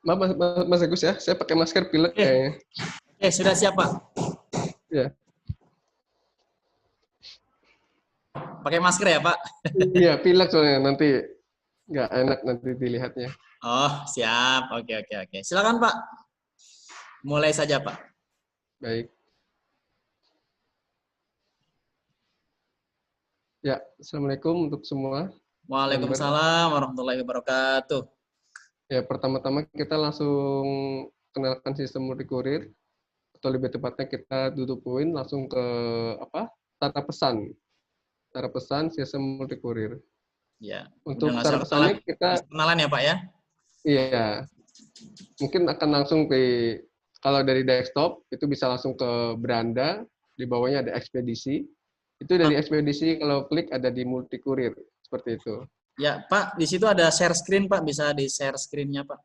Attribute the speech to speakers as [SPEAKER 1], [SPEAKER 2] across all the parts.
[SPEAKER 1] Maaf Mas Agus ya, saya pakai masker pilek
[SPEAKER 2] Oke,
[SPEAKER 1] kayaknya.
[SPEAKER 2] oke, sudah siap Pak.
[SPEAKER 1] Ya,
[SPEAKER 2] Pakai masker ya Pak?
[SPEAKER 1] iya pilek soalnya nanti nggak enak nanti dilihatnya.
[SPEAKER 2] Oh, siap. Oke, oke, oke. Silakan Pak. Mulai saja Pak.
[SPEAKER 1] Baik. Ya, assalamualaikum untuk semua member.
[SPEAKER 2] Waalaikumsalam warahmatullahi wabarakatuh.
[SPEAKER 1] Ya, pertama-tama kita langsung kenalkan sistem multikurir atau lebih tepatnya kita duduk poin langsung ke apa? Tata pesan. Tata pesan sistem multikurir.
[SPEAKER 2] Ya, udah
[SPEAKER 1] Untuk
[SPEAKER 2] nggak
[SPEAKER 1] tata
[SPEAKER 2] usah kenalan,
[SPEAKER 1] pesannya kita
[SPEAKER 2] kenalan ya Pak ya?
[SPEAKER 1] iya mungkin akan langsung kalau dari desktop itu bisa langsung ke beranda, di bawahnya ada ekspedisi. Itu
[SPEAKER 2] Ah,
[SPEAKER 1] dari ekspedisi kalau klik ada di multi kurir seperti itu.
[SPEAKER 2] ya Pak, di situ ada share screen Pak, bisa di share screen-nya Pak.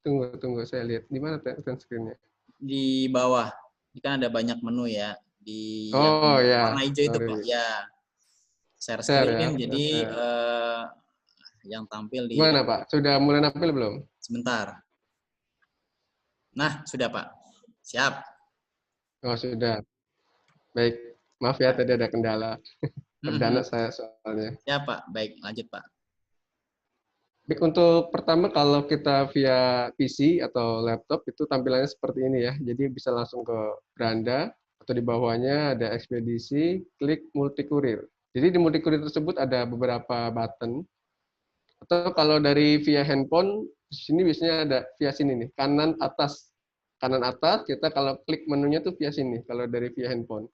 [SPEAKER 1] Tunggu saya lihat di mana screen-nya.
[SPEAKER 2] Di bawah. Ini kan ada banyak menu ya. Di yang
[SPEAKER 1] Oh
[SPEAKER 2] warna
[SPEAKER 1] ya,
[SPEAKER 2] hijau itu Pak.
[SPEAKER 1] sorry.
[SPEAKER 2] Ya, share
[SPEAKER 1] Share ya,
[SPEAKER 2] screen.
[SPEAKER 1] saya
[SPEAKER 2] Jadi
[SPEAKER 1] share.
[SPEAKER 2] yang tampil di
[SPEAKER 1] Gimana Pak? Sudah mulai nampil belum?
[SPEAKER 2] sebentar. Nah, sudah Pak. Siap.
[SPEAKER 1] Oh sudah. Baik. Maaf ya tadi ada kendala. Perdana
[SPEAKER 2] Mhm.
[SPEAKER 1] saya soalnya.
[SPEAKER 2] Siap Pak. Baik, lanjut Pak.
[SPEAKER 1] Baik, untuk pertama kalau kita via PC atau laptop itu tampilannya seperti ini ya. Jadi bisa langsung ke beranda atau di bawahnya ada ekspedisi, klik multi kurir. Jadi di multi kurir tersebut ada beberapa button. Atau kalau dari via handphone, di sini biasanya ada via sini nih, kanan atas. Kanan atas kita kalau klik menunya tuh via sini kalau dari via handphone.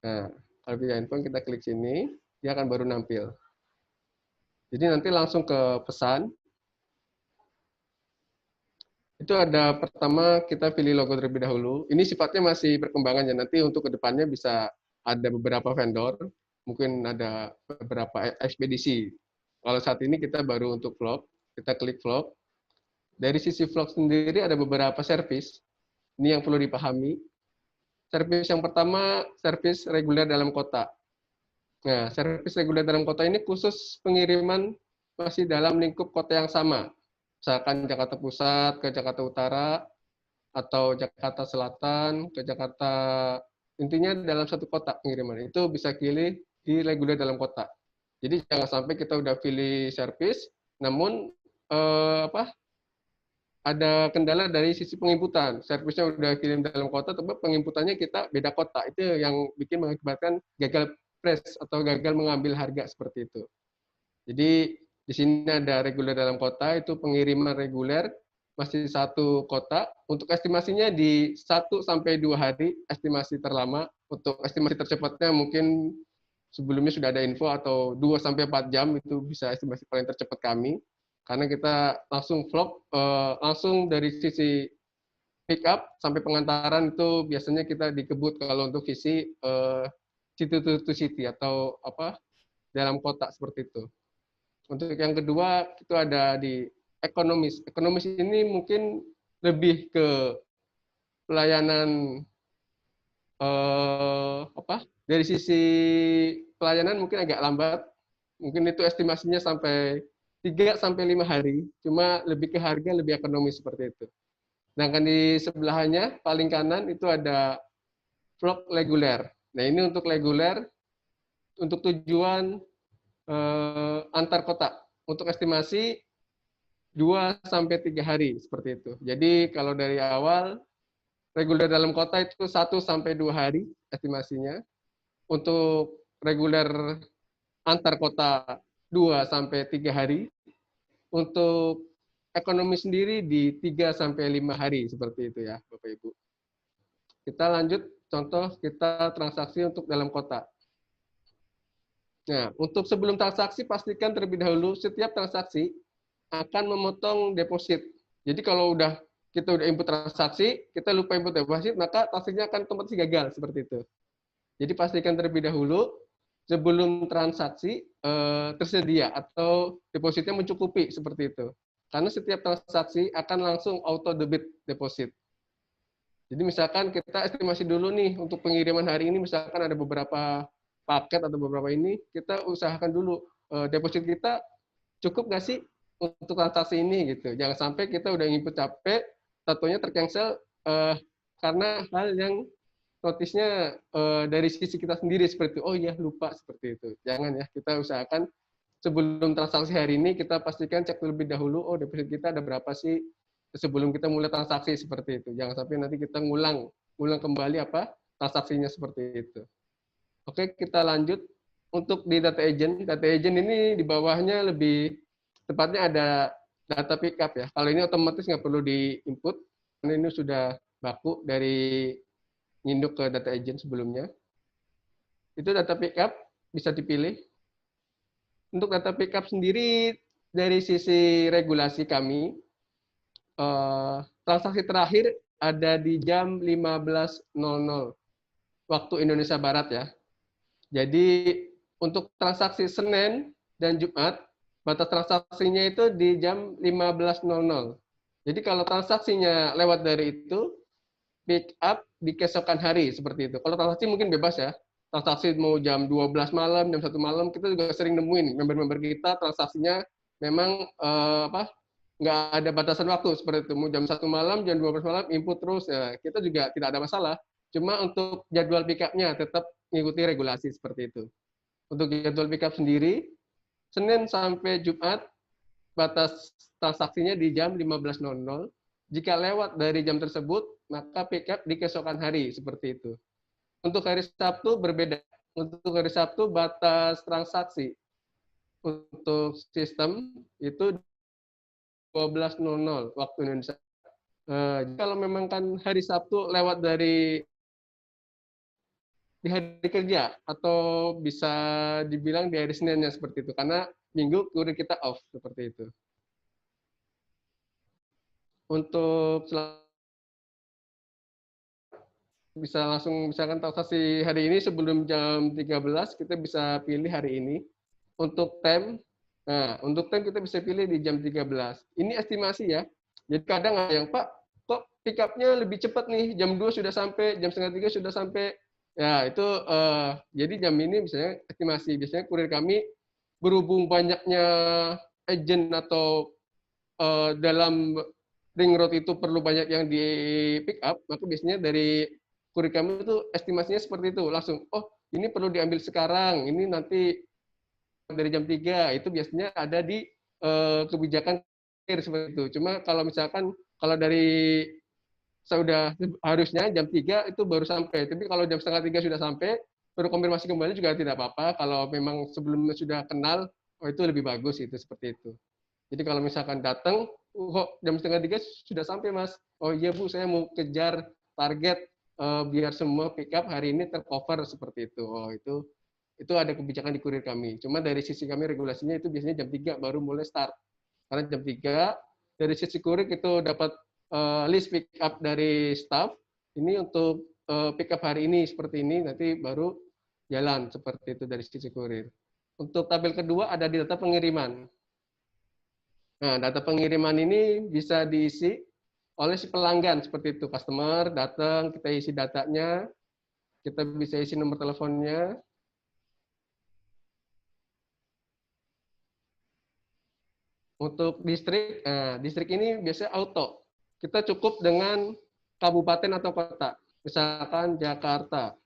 [SPEAKER 1] Nah, kalau via handphone kita klik sini, dia akan baru nampil. Jadi nanti langsung ke pesan. Itu ada pertama kita pilih logo terlebih dahulu. Ini sifatnya masih perkembangan ya. Nanti untuk kedepannya bisa ada beberapa vendor, mungkin ada beberapa ekspedisi. Kalau saat ini kita baru untuk vlog, kita klik vlog. Dari sisi vlog sendiri ada beberapa service. Ini yang perlu dipahami. Service yang pertama, service reguler dalam kota. Nah, service reguler dalam kota ini khusus pengiriman masih dalam lingkup kota yang sama. Misalkan Jakarta Pusat ke Jakarta Utara, atau Jakarta Selatan ke Jakarta, intinya dalam satu kota pengiriman itu bisa pilih di reguler dalam kota. Jadi jangan sampai kita udah pilih service namun apa ada kendala dari sisi penginputan. Servisnya udah kirim dalam kota tapi penginputannya kita beda kota. Itu yang bikin mengakibatkan gagal price atau gagal mengambil harga seperti itu. Jadi di sini ada reguler dalam kota, itu pengiriman reguler masih satu kota. Untuk estimasinya di 1 sampai 2 hari, estimasi terlama. Untuk estimasi tercepatnya mungkin sebelumnya sudah ada info atau 2 sampai 4 jam itu bisa estimasi paling tercepat kami. Karena kita langsung vlog, langsung dari sisi pick up sampai pengantaran itu biasanya kita dikebut kalau untuk visi city to city atau apa dalam kota seperti itu. Untuk yang kedua itu ada di ekonomis. Ekonomis ini mungkin lebih ke pelayanan apa? Dari sisi pelayanan mungkin agak lambat. Mungkin itu estimasinya sampai 3 sampai 5 hari. Cuma lebih ke harga lebih ekonomis seperti itu. Sedangkan di sebelahnya paling kanan itu ada vlog reguler. Nah ini untuk reguler untuk tujuan antar kota. Untuk estimasi 2 sampai 3 hari seperti itu. Jadi kalau dari awal reguler dalam kota itu 1 sampai 2 hari estimasinya. Untuk reguler antar kota 2 sampai 3 hari. Untuk ekonomi sendiri di 3 sampai 5 hari seperti itu ya Bapak Ibu. Kita lanjut contoh kita transaksi untuk dalam kota. Nah, untuk sebelum transaksi pastikan terlebih dahulu setiap transaksi akan memotong deposit. Jadi kalau kita udah input transaksi, kita lupa input deposit, maka transaksinya akan otomatis gagal seperti itu. Jadi pastikan terlebih dahulu sebelum transaksi tersedia atau depositnya mencukupi seperti itu. Karena setiap transaksi akan langsung auto debit deposit. Jadi misalkan kita estimasi dulu nih untuk pengiriman hari ini, misalkan ada beberapa paket atau beberapa ini, kita usahakan dulu deposit kita cukup nggak sih untuk transaksi ini gitu. Jangan sampai kita udah input capek, tatonya tercancel karena hal yang notisnya dari sisi kita sendiri seperti itu. Oh iya lupa seperti itu. Jangan ya, kita usahakan sebelum transaksi hari ini kita pastikan cek terlebih dahulu, oh deposit kita ada berapa sih sebelum kita mulai transaksi seperti itu. Jangan sampai nanti kita ngulang kembali apa transaksinya seperti itu. Oke, kita lanjut untuk di data agent. Data agent ini di bawahnya lebih tepatnya ada data pickup ya. Kalau ini otomatis nggak perlu di-input, karena ini sudah baku dari nginduk ke data agent sebelumnya. Itu data pickup, bisa dipilih. Untuk data pickup sendiri, dari sisi regulasi kami, transaksi terakhir ada di jam 15.00 waktu Indonesia Barat ya. Jadi untuk transaksi Senin dan Jumat, batas transaksinya itu di jam 15.00. Jadi kalau transaksinya lewat dari itu, pick up di keesokan hari seperti itu. Kalau transaksi mungkin bebas ya. Transaksi mau jam 12 malam, jam 1 malam, kita juga sering nemuin member-member kita transaksinya memang nggak ada batasan waktu seperti itu. Mau jam 1 malam, jam 12 malam, input terus. Ya, kita juga tidak ada masalah. Cuma untuk jadwal pick up-nya tetap mengikuti regulasi seperti itu. Untuk jadwal pick up sendiri, Senin sampai Jumat, batas transaksinya di jam 15.00. Jika lewat dari jam tersebut, maka pick up di keesokan hari, seperti itu. Untuk hari Sabtu berbeda. Untuk hari Sabtu batas transaksi untuk sistem itu 12.00 waktu Indonesia. Kalau memang kan hari Sabtu lewat di hari kerja atau bisa dibilang di hari Seninnya seperti itu, karena Minggu kurir kita off seperti itu. Untuk bisa langsung misalkan transaksi hari ini sebelum jam 13 kita bisa pilih hari ini. Untuk time, nah untuk time kita bisa pilih di jam 13. Ini estimasi ya. Jadi kadang ada yang Pak, kok pick up-nya lebih cepat nih, jam 2 sudah sampai, jam setengah 3 sudah sampai. Ya itu jadi jam ini misalnya estimasi. Biasanya kurir kami berhubung banyaknya agent atau dalam ring road itu perlu banyak yang di pick up, maka biasanya dari kurir kami itu estimasinya seperti itu. Langsung, oh ini perlu diambil sekarang, ini nanti dari jam 3, itu biasanya ada di kebijakan seperti itu. Cuma kalau misalkan, kalau dari sudah harusnya jam 3 itu baru sampai, tapi kalau jam setengah 3 sudah sampai, perlu konfirmasi kembali juga tidak apa-apa, kalau memang sebelumnya sudah kenal, oh itu lebih bagus itu seperti itu. Jadi kalau misalkan datang, kok jam setengah 3 sudah sampai mas, oh iya bu saya mau kejar target biar semua pick up hari ini tercover seperti itu. Oh itu ada kebijakan di kurir kami. Cuma dari sisi kami regulasinya itu biasanya jam 3 baru mulai start. Karena jam 3 dari sisi kurir itu dapat list pick up dari staff. Ini untuk pick up hari ini seperti ini, nanti baru jalan seperti itu dari sisi kurir. Untuk tabel kedua ada di data pengiriman. Nah, data pengiriman ini bisa diisi oleh si pelanggan seperti itu. Customer datang, kita isi datanya, kita bisa isi nomor teleponnya. Untuk distrik, nah, distrik ini biasanya auto. Kita cukup dengan kabupaten atau kota. Misalkan Jakarta.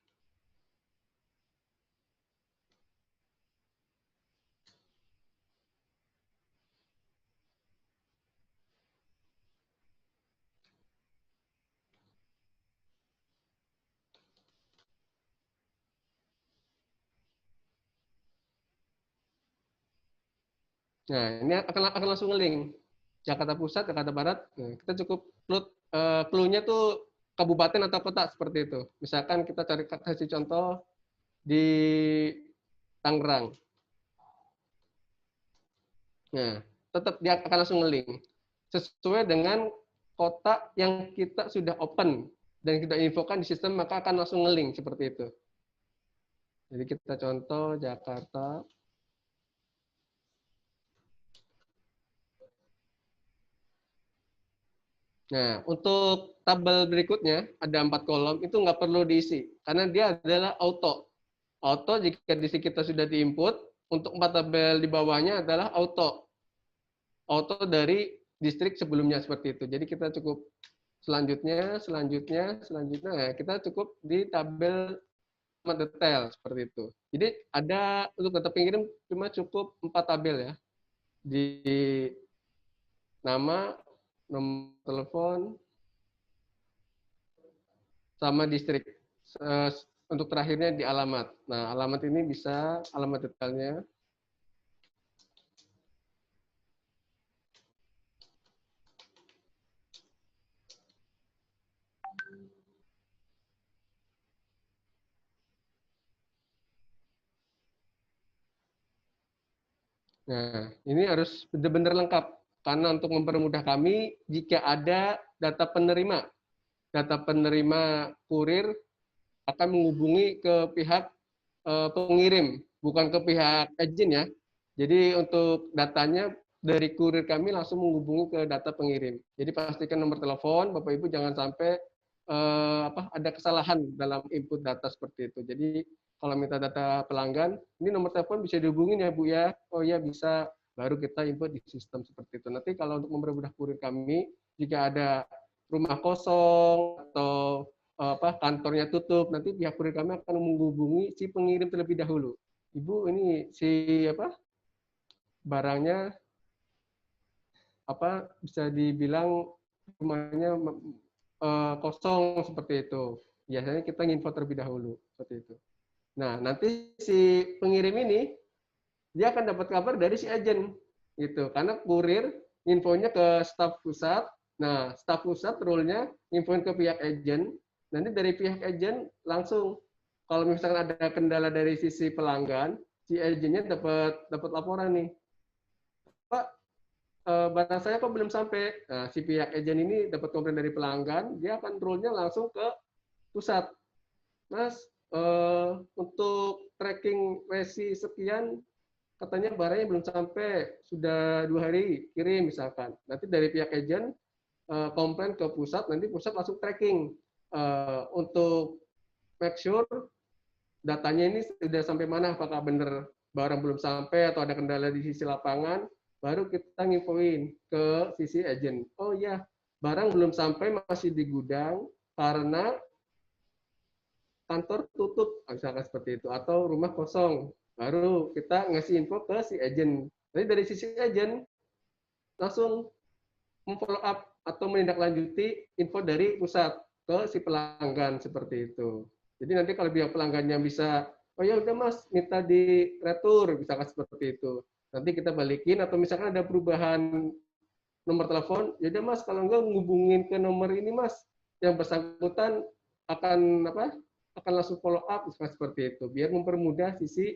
[SPEAKER 1] Nah, ini akan langsung nge-link. Jakarta Pusat, Jakarta Barat. Nah, kita cukup clue-nya tuh kabupaten atau kota seperti itu. Misalkan kita cari kasih contoh di Tangerang. Nah, tetap dia akan langsung nge-link. Sesuai dengan kota yang kita sudah open dan kita infokan di sistem, maka akan langsung nge-link seperti itu. Jadi kita contoh Jakarta. Nah, untuk tabel berikutnya ada 4 kolom, itu nggak perlu diisi, karena dia adalah auto. Auto jika di kita sudah diinput, untuk 4 tabel di bawahnya adalah auto. auto dari distrik sebelumnya seperti itu. Jadi kita cukup selanjutnya. Nah, kita cukup di tabel detail seperti itu. Jadi ada untuk data pengirim cuma cukup 4 tabel ya. Di nama, nomor telepon, sama distrik. Untuk terakhirnya di alamat. Nah, alamat ini bisa alamat detailnya. Nah, ini harus benar-benar lengkap. Karena untuk mempermudah kami, jika ada data penerima kurir akan menghubungi ke pihak pengirim, bukan ke pihak agent ya. Jadi untuk datanya dari kurir kami langsung menghubungi ke data pengirim. Jadi pastikan nomor telepon, Bapak Ibu jangan sampai ada kesalahan dalam input data seperti itu. Jadi kalau minta data pelanggan, ini nomor telepon bisa dihubungin ya Bu ya. Oh ya bisa, baru kita input di sistem seperti itu. Nanti kalau untuk mempermudah kurir kami, jika ada rumah kosong atau kantornya tutup, nanti pihak kurir kami akan menghubungi si pengirim terlebih dahulu. Ibu ini si barangnya bisa dibilang rumahnya kosong seperti itu. Biasanya kita nginfo terlebih dahulu seperti itu. Nah, nanti si pengirim ini dia akan dapat kabar dari si agen gitu. Karena kurir infonya ke staf pusat. Nah, staf pusat role-nya infoin ke pihak agen. Nanti dari pihak agen langsung kalau misalkan ada kendala dari sisi pelanggan, si agennya dapat laporan nih. Pak, barang saya kok belum sampai. Nah, si pihak agen ini dapat komplain dari pelanggan, dia akan role-nya langsung ke pusat. Mas, untuk tracking resi sekian, katanya barangnya belum sampai, sudah 2 hari kirim misalkan. Nanti dari pihak agen komplain ke pusat, nanti pusat langsung tracking untuk make sure datanya ini sudah sampai mana, apakah benar barang belum sampai atau ada kendala di sisi lapangan, baru kita nginfoin ke sisi agen. Oh iya, barang belum sampai masih di gudang karena kantor tutup, misalkan seperti itu, atau rumah kosong. Baru kita ngasih info ke si agen. Jadi dari sisi agen langsung memfollow up atau menindaklanjuti info dari pusat ke si pelanggan seperti itu. Jadi nanti kalau pihak pelanggannya bisa, oh ya udah mas, minta di retur, misalkan seperti itu. Nanti kita balikin atau misalkan ada perubahan nomor telepon, ya udah mas kalau enggak ngubungin ke nomor ini mas, yang bersangkutan akan akan langsung follow up seperti itu, biar mempermudah sisi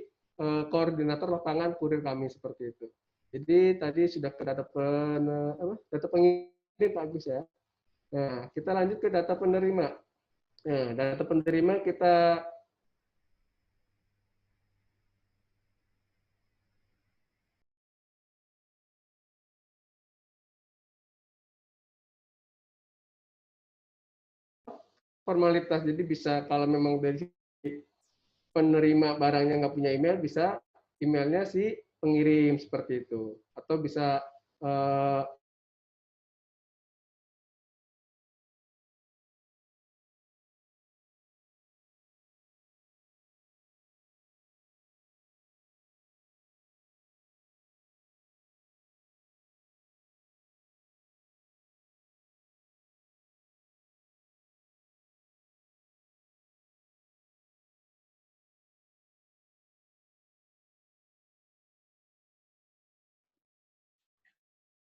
[SPEAKER 1] koordinator lapangan kurir kami seperti itu. Jadi tadi sudah ke data data pengirim Pak Agus ya. Nah, kita lanjut ke data penerima. Nah, data penerima kita formalitas. Jadi bisa kalau memang dari penerima barangnya nggak punya email, bisa emailnya si pengirim seperti itu. Atau bisa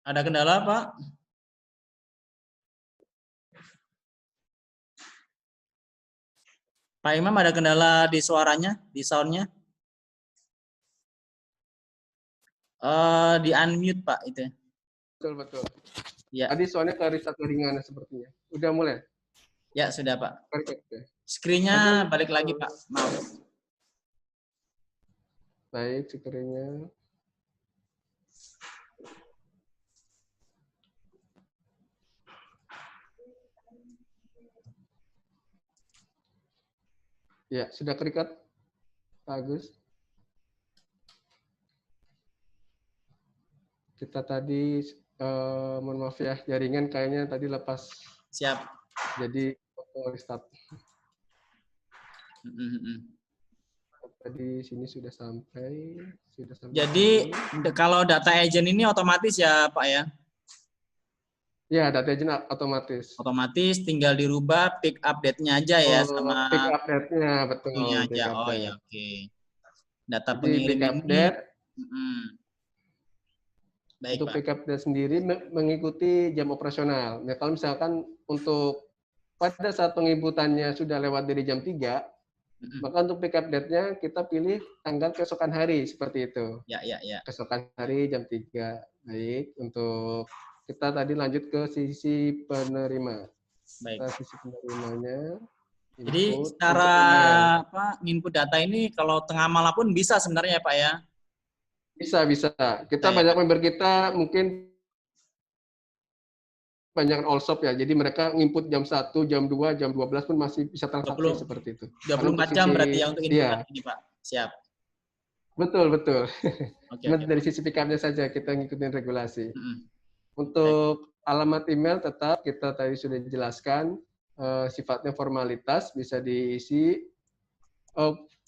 [SPEAKER 2] Ada kendala, Pak? Pak Imam ada kendala di suaranya, di soundnya? Di unmute Pak itu.
[SPEAKER 1] betul.
[SPEAKER 2] Ya.
[SPEAKER 1] Tadi soalnya ke satu ringan sepertinya. Udah mulai?
[SPEAKER 2] Ya sudah Pak.
[SPEAKER 1] Tadi,
[SPEAKER 2] Screen-nya balik lagi Pak. Maaf.
[SPEAKER 1] baik, screen-nya. Ya, sudah terikat, Pak Agus. Kita tadi, mohon maaf ya, jaringan kayaknya tadi lepas.
[SPEAKER 2] Siap.
[SPEAKER 1] Jadi, restart.
[SPEAKER 2] Mm-mm.
[SPEAKER 1] Tadi sini sudah sampai
[SPEAKER 2] Jadi
[SPEAKER 1] sini.
[SPEAKER 2] kalau data agent ini otomatis ya Pak ya?
[SPEAKER 1] Ya, data agent otomatis.
[SPEAKER 2] Otomatis tinggal dirubah pick update-nya aja ya
[SPEAKER 1] Pick
[SPEAKER 2] sama
[SPEAKER 1] update-nya,
[SPEAKER 2] itunya
[SPEAKER 1] betul,
[SPEAKER 2] aja.
[SPEAKER 1] pick
[SPEAKER 2] Oh ya
[SPEAKER 1] update.
[SPEAKER 2] oke. Data
[SPEAKER 1] Jadi
[SPEAKER 2] pengirim
[SPEAKER 1] pick
[SPEAKER 2] ini,
[SPEAKER 1] update,
[SPEAKER 2] baik
[SPEAKER 1] untuk
[SPEAKER 2] Pak.
[SPEAKER 1] pick update sendiri mengikuti jam operasional. Nah, kalau misalkan untuk pada saat penginputannya sudah lewat dari jam 3, maka untuk pick update-nya kita pilih tanggal keesokan hari, seperti itu.
[SPEAKER 2] Ya, ya, ya.
[SPEAKER 1] Keesokan hari jam 3. Baik, untuk kita tadi lanjut ke sisi penerima.
[SPEAKER 2] Baik.
[SPEAKER 1] Kita sisi penerimanya.
[SPEAKER 2] Jadi
[SPEAKER 1] Input
[SPEAKER 2] secara
[SPEAKER 1] untuk email.
[SPEAKER 2] input data ini kalau tengah malam pun bisa sebenarnya ya Pak ya?
[SPEAKER 1] Bisa, bisa. Kita
[SPEAKER 2] Saya,
[SPEAKER 1] banyak member kita mungkin banyak all shop ya. Jadi mereka nginput jam 1, jam 2, jam 12 pun masih bisa transaksi
[SPEAKER 2] 20,
[SPEAKER 1] seperti itu. Karena untuk
[SPEAKER 2] 24 jam berarti
[SPEAKER 1] sisi,
[SPEAKER 2] ya untuk input
[SPEAKER 1] iya,
[SPEAKER 2] data ini Pak. Siap.
[SPEAKER 1] betul, betul.
[SPEAKER 2] Oke,
[SPEAKER 1] Cuma
[SPEAKER 2] oke
[SPEAKER 1] dari
[SPEAKER 2] Pak.
[SPEAKER 1] sisi pick-up-nya saja kita ngikutin regulasi.
[SPEAKER 2] Baik.
[SPEAKER 1] Untuk alamat email tetap kita tadi sudah dijelaskan, sifatnya formalitas, bisa diisi.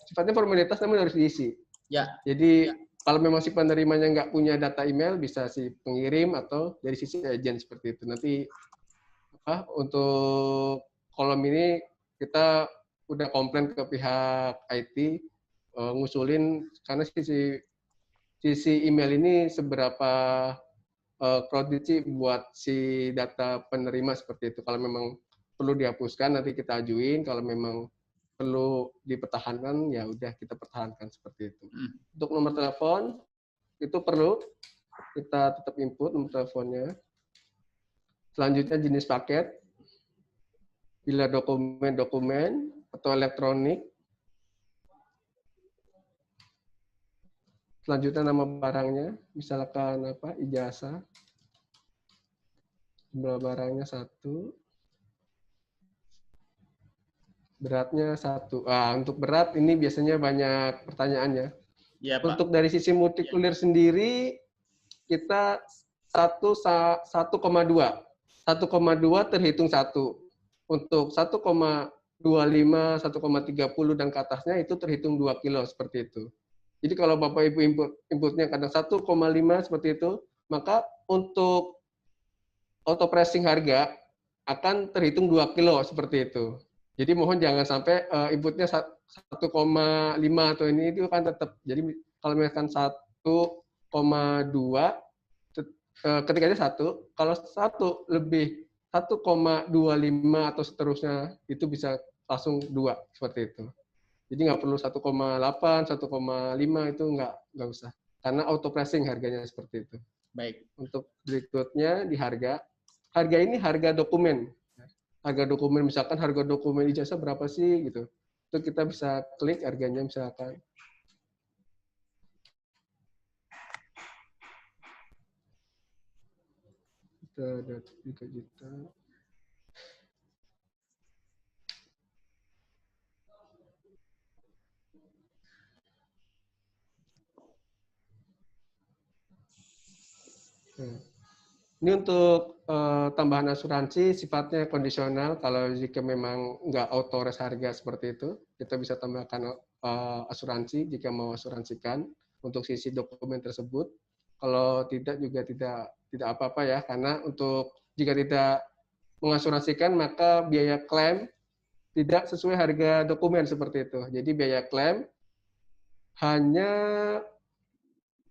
[SPEAKER 1] Sifatnya formalitas namun harus diisi.
[SPEAKER 2] Ya.
[SPEAKER 1] Jadi kalau memang si penerimanya nggak punya data email, bisa si pengirim atau dari sisi agent seperti itu. Nanti untuk kolom ini kita udah komplain ke pihak IT, ngusulin karena sisi email ini seberapa crowded sih buat si data penerima seperti itu. Kalau memang perlu dihapuskan nanti kita ajuin, kalau memang perlu dipertahankan ya udah kita pertahankan seperti itu. Untuk nomor telepon itu perlu kita tetap input nomor teleponnya. Selanjutnya jenis paket, bila dokumen atau elektronik. Selanjutnya nama barangnya, misalkan apa, ijazah. Jumlah barangnya 1. Beratnya 1. Untuk berat ini biasanya banyak pertanyaannya.
[SPEAKER 2] Iya, Pak.
[SPEAKER 1] Untuk dari sisi multikulir sendiri, kita 1,2. 1,2 terhitung 1. Untuk 1,25, 1,30 dan ke atasnya itu terhitung 2 kilo seperti itu. Jadi kalau Bapak Ibu inputnya kadang 1,5 seperti itu, maka untuk auto pricing harga akan terhitung 2 kilo seperti itu. Jadi mohon jangan sampai inputnya 1,5 atau ini itu kan tetap. Jadi kalau misalkan 1,2 ketikanya 1, kalau 1 lebih 1,25 atau seterusnya itu bisa langsung 2 seperti itu. Jadi nggak perlu 1,8, 1,5 itu nggak usah. Karena auto pricing harganya seperti itu.
[SPEAKER 2] Baik.
[SPEAKER 1] Untuk berikutnya di harga ini harga dokumen. Harga dokumen misalkan harga dokumen ijazah berapa sih gitu. Itu kita bisa klik harganya misalkan. Kita ada 3 juta. Ini untuk tambahan asuransi sifatnya kondisional. Kalau jika memang nggak auto res harga seperti itu, kita bisa tambahkan asuransi jika mau asuransikan untuk sisi dokumen tersebut. Kalau tidak juga tidak apa-apa ya, karena untuk jika tidak mengasuransikan maka biaya klaim tidak sesuai harga dokumen seperti itu. Jadi biaya klaim hanya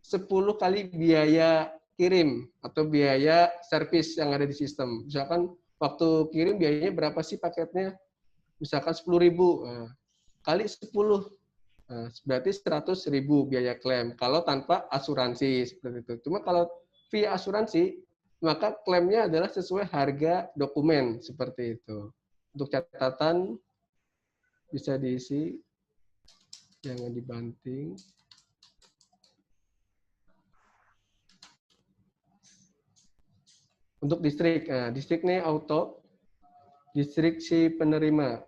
[SPEAKER 1] 10 kali biaya kirim atau biaya servis yang ada di sistem. Misalkan waktu kirim biayanya berapa sih paketnya? Misalkan 10.000 kali 10. Berarti 100.000 biaya klaim. Kalau tanpa asuransi seperti itu. Cuma kalau via asuransi, maka klaimnya adalah sesuai harga dokumen seperti itu. Untuk catatan bisa diisi, jangan dibanting. Untuk distrik, distrik ini auto, distrik si penerima.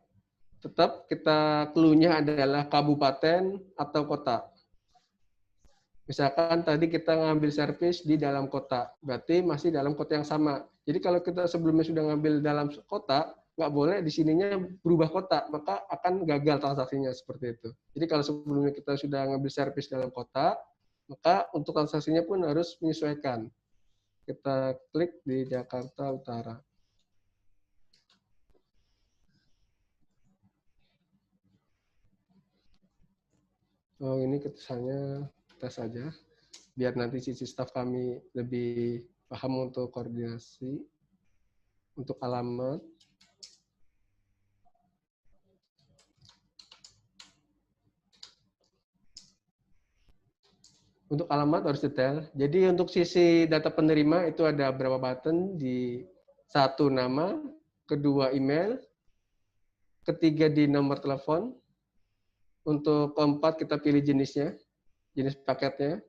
[SPEAKER 1] Tetap kita clue-nya adalah kabupaten atau kota. Misalkan tadi kita ngambil servis di dalam kota, berarti masih dalam kota yang sama. Jadi kalau kita sebelumnya sudah ngambil dalam kota, nggak boleh di sininya berubah kota, maka akan gagal transaksinya seperti itu. Jadi kalau sebelumnya kita sudah ngambil servis dalam kota, maka untuk transaksinya pun harus menyesuaikan. Kita klik di Jakarta Utara. Oh, ini ketusannya tes saja, biar nanti sisi staf kami lebih paham untuk koordinasi. Untuk alamat, harus detail. Jadi untuk sisi data penerima itu ada berapa button di satu nama, kedua email, ketiga di nomor telepon. Untuk keempat kita pilih jenisnya, jenis paketnya.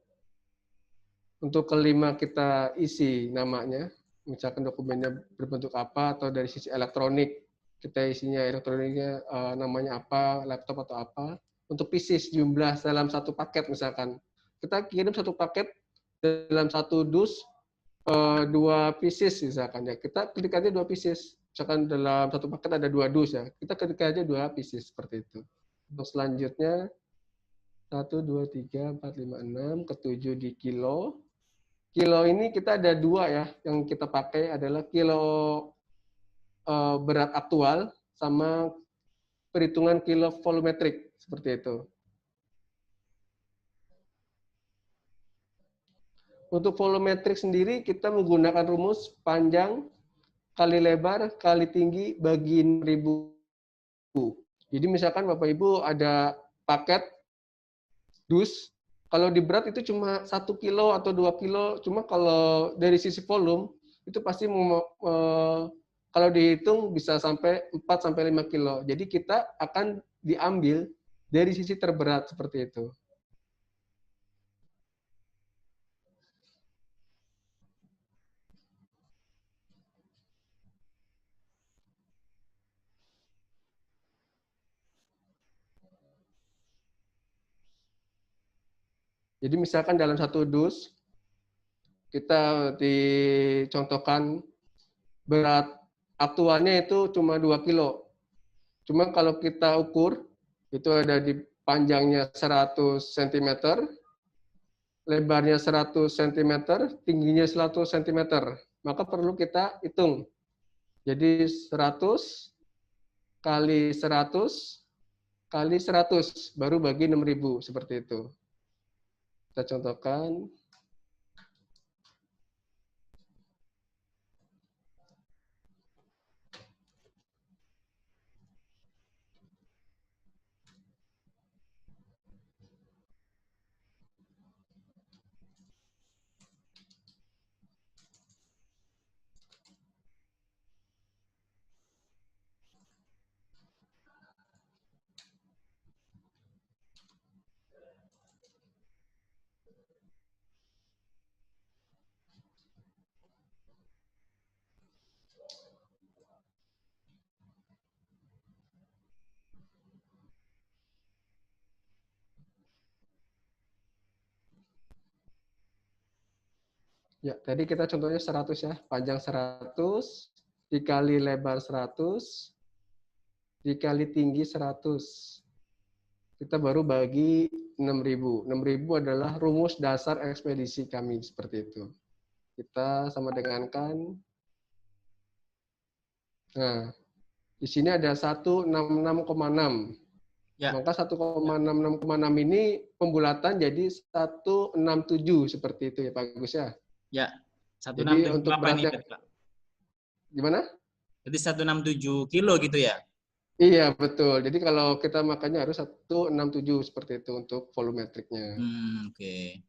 [SPEAKER 1] Untuk kelima kita isi namanya, misalkan dokumennya berbentuk apa, atau dari sisi elektronik kita isinya elektroniknya namanya apa, laptop atau apa. Untuk pieces jumlah dalam satu paket misalkan kita kirim satu paket dalam satu dus 2 pieces misalkan ya, kita ketik aja 2 pieces. Misalkan dalam satu paket ada 2 dus ya, kita ketik aja 2 pieces seperti itu. Untuk selanjutnya 1, 2, 3, 4, 5, 6, ketujuh di kilo. Kilo ini kita ada 2 ya, yang kita pakai adalah kilo berat aktual sama perhitungan kilo volumetrik seperti itu. Untuk volumetrik sendiri kita menggunakan rumus panjang kali lebar kali tinggi bagi 6.000. Jadi misalkan Bapak Ibu ada paket dus, kalau di berat itu cuma 1 kilo atau 2 kilo, cuma kalau dari sisi volume itu pasti kalau dihitung bisa sampai 4 sampai 5 kilo. Jadi kita akan diambil dari sisi terberat seperti itu. Jadi misalkan dalam satu dus kita dicontohkan berat aktualnya itu cuma 2 kilo. Cuma kalau kita ukur itu ada di panjangnya 100 cm, lebarnya 100 cm, tingginya 100 cm. Maka perlu kita hitung. Jadi 100 kali 100 kali 100 baru bagi 6.000 seperti itu. Kita contohkan. Ya, tadi kita contohnya 100 ya, panjang 100 dikali lebar 100 dikali tinggi 100. Kita baru bagi 6.000. 6.000 adalah rumus dasar ekspedisi kami seperti itu. Kita sama dengankan. Nah, di sini ada 166,6. Ya. Maka 1,66,6 ini pembulatan jadi 167 seperti itu ya Pak Agus ya.
[SPEAKER 2] Ya, 167
[SPEAKER 1] jadi untuk beratnya,
[SPEAKER 2] Pak?
[SPEAKER 1] Gimana?
[SPEAKER 2] Jadi 167 kilo gitu ya?
[SPEAKER 1] Iya, betul. Jadi kalau kita makannya harus 167 seperti itu untuk volumetriknya.
[SPEAKER 2] Oke.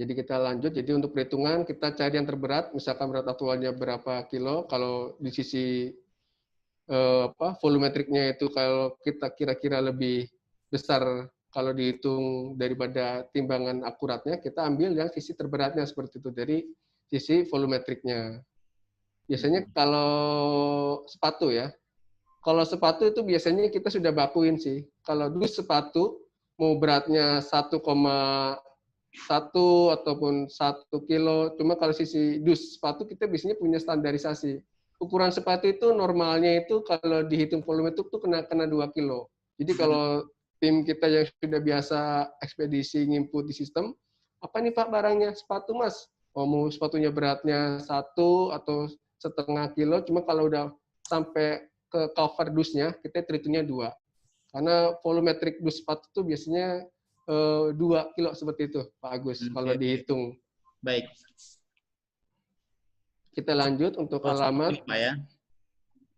[SPEAKER 1] Jadi kita lanjut, jadi untuk perhitungan kita cari yang terberat, misalkan berat aktualnya berapa kilo, kalau di sisi volumetriknya itu kalau kita kira-kira lebih besar kalau dihitung daripada timbangan akuratnya, kita ambil yang sisi terberatnya seperti itu dari sisi volumetriknya. Biasanya kalau sepatu ya, kalau sepatu itu biasanya kita sudah bakuin sih. Kalau dus sepatu mau beratnya 1,1 ataupun 1 kilo. Cuma kalau sisi dus sepatu kita biasanya punya standarisasi. Ukuran sepatu itu normalnya itu kalau dihitung volume itu tuh kena 2 kilo. Jadi kalau tim kita yang sudah biasa ekspedisi nginput di sistem, apa nih Pak barangnya? Sepatu Mas. Oh, mau sepatunya beratnya 1 atau 1,5 kilo, cuma kalau udah sampai ke cover dusnya, kita terhitungnya 2. Karena volumetrik dus sepatu itu biasanya 2 kilo seperti itu, Pak Agus, kalau dihitung.
[SPEAKER 2] Baik.
[SPEAKER 1] Kita lanjut untuk alamat.
[SPEAKER 2] Pak ya.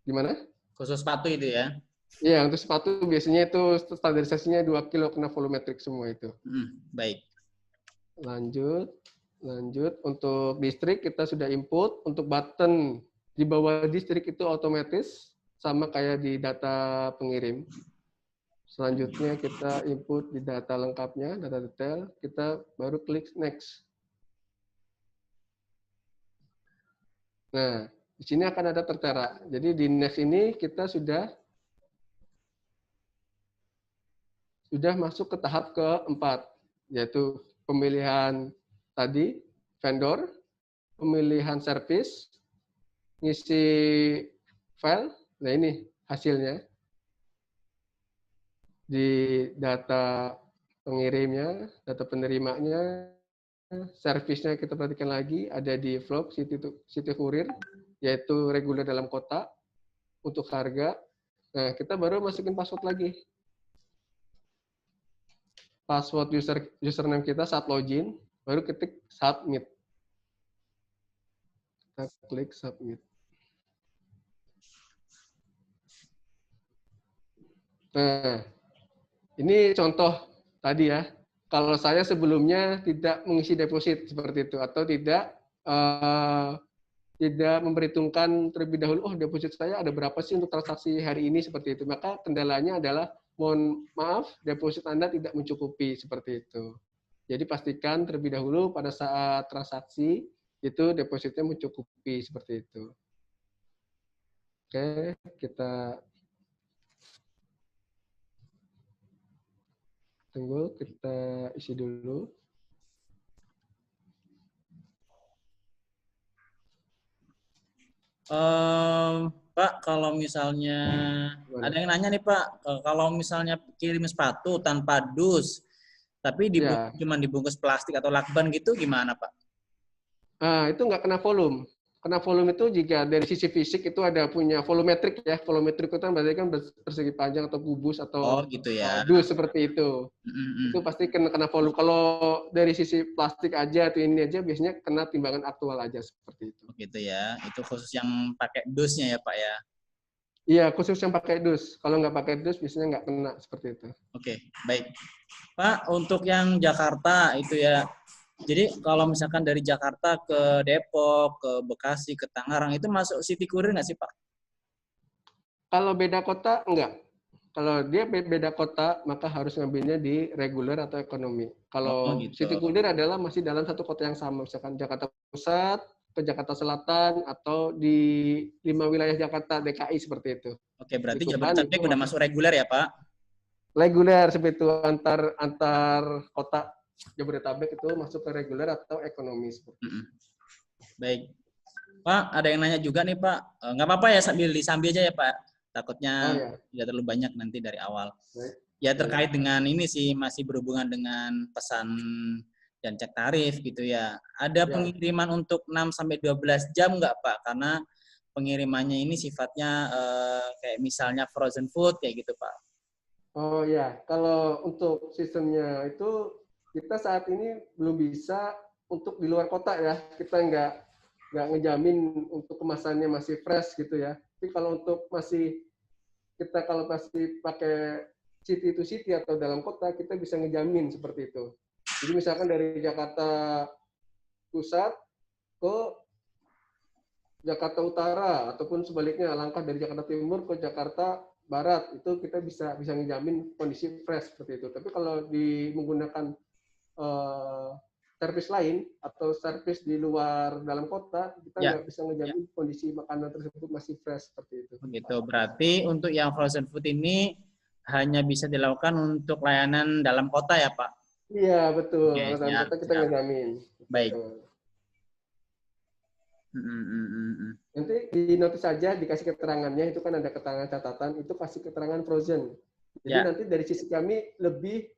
[SPEAKER 1] Gimana?
[SPEAKER 2] Khusus sepatu itu ya?
[SPEAKER 1] Iya, untuk sepatu biasanya itu standarisasinya 2 kilo kena volumetrik semua itu.
[SPEAKER 2] Baik.
[SPEAKER 1] Lanjut. Untuk distrik kita sudah input. Untuk button di bawah distrik itu otomatis sama kayak di data pengirim. Selanjutnya kita input di data lengkapnya, data detail. Kita baru klik next. Nah, di sini akan ada tertera. Jadi di next ini kita sudah masuk ke tahap keempat, yaitu pemilihan tadi, vendor, pemilihan service, ngisi file. Nah ini hasilnya. Di data pengirimnya, data penerimanya, servisnya kita perhatikan lagi, ada di vlog, city kurir, yaitu reguler dalam kota, untuk harga. Nah, kita baru masukin password lagi. Password username kita saat login, baru ketik submit. Kita klik submit. Nah, ini contoh tadi ya. Kalau saya sebelumnya tidak mengisi deposit seperti itu, atau tidak memperhitungkan terlebih dahulu, oh deposit saya ada berapa sih untuk transaksi hari ini seperti itu. Maka kendalanya adalah, mohon maaf, deposit Anda tidak mencukupi seperti itu. Jadi pastikan terlebih dahulu pada saat transaksi itu depositnya mencukupi seperti itu. Oke, kita tunggu, kita isi dulu.
[SPEAKER 2] Pak, kalau misalnya ada yang nanya nih Pak, kalau misalnya kirim sepatu tanpa dus, tapi cuma dibungkus plastik atau lakban gitu, gimana Pak?
[SPEAKER 1] Nah, itu nggak kena volume. Kena volume itu jika dari sisi fisik itu ada punya volumetrik ya. Volumetrik itu kan berarti kan persegi panjang atau kubus atau
[SPEAKER 2] gitu ya.
[SPEAKER 1] dus seperti itu. Itu pasti kena volume. Kalau dari sisi plastik aja atau ini aja biasanya kena timbangan aktual aja seperti itu.
[SPEAKER 2] Gitu ya. Itu khusus yang pakai dusnya ya Pak ya.
[SPEAKER 1] Iya, khusus yang pakai dus. Kalau nggak pakai dus biasanya nggak kena seperti itu.
[SPEAKER 2] Oke, baik. Pak, untuk yang Jakarta itu ya. Jadi kalau misalkan dari Jakarta ke Depok, ke Bekasi, ke Tangerang, itu masuk city courier nggak sih Pak?
[SPEAKER 1] Kalau beda kota, enggak. Kalau dia beda kota, maka harus ngambilnya di reguler atau ekonomi. Kalau
[SPEAKER 2] gitu.
[SPEAKER 1] city courier adalah masih dalam satu kota yang sama, misalkan Jakarta Pusat, ke Jakarta Selatan, atau di 5 wilayah Jakarta DKI seperti itu.
[SPEAKER 2] Oke, berarti Jabodetabek udah masuk reguler ya Pak?
[SPEAKER 1] Reguler seperti itu, antar kota Jabodetabek itu masuk ke reguler atau ekonomi.
[SPEAKER 2] Baik. Pak, ada yang nanya juga nih Pak. Nggak apa-apa ya, sambil aja ya Pak. Takutnya tidak terlalu banyak nanti dari awal.
[SPEAKER 1] Baik.
[SPEAKER 2] Ya terkait dengan ini sih, masih berhubungan dengan pesan dan cek tarif gitu ya. Ada pengiriman untuk 6-12 jam nggak Pak? Karena pengirimannya ini sifatnya kayak misalnya frozen food kayak gitu Pak.
[SPEAKER 1] Oh ya, kalau untuk sistemnya itu kita saat ini belum bisa untuk di luar kota ya. Kita nggak ngejamin untuk kemasannya masih fresh gitu ya. Tapi kalau untuk kalau masih pakai city to city atau dalam kota, kita bisa ngejamin seperti itu. Jadi misalkan dari Jakarta Pusat ke Jakarta Utara ataupun sebaliknya, langkah dari Jakarta Timur ke Jakarta Barat, itu kita bisa ngejamin kondisi fresh seperti itu. Tapi kalau menggunakan servis lain atau servis di luar dalam kota, kita nggak bisa ngejamin kondisi makanan tersebut masih fresh seperti itu.
[SPEAKER 2] Begitu. Berarti untuk yang frozen food ini hanya bisa dilakukan untuk layanan dalam kota ya, Pak?
[SPEAKER 1] Iya, betul.
[SPEAKER 2] Oke,
[SPEAKER 1] Kalau dalam
[SPEAKER 2] siap,
[SPEAKER 1] kota kita
[SPEAKER 2] siap.
[SPEAKER 1] ngejamin.
[SPEAKER 2] Baik.
[SPEAKER 1] Betul.
[SPEAKER 2] Mm.
[SPEAKER 1] Nanti di notis saja dikasih keterangannya, itu kan ada keterangan catatan, itu kasih keterangan frozen. Jadi
[SPEAKER 2] Ya,
[SPEAKER 1] nanti dari sisi kami lebih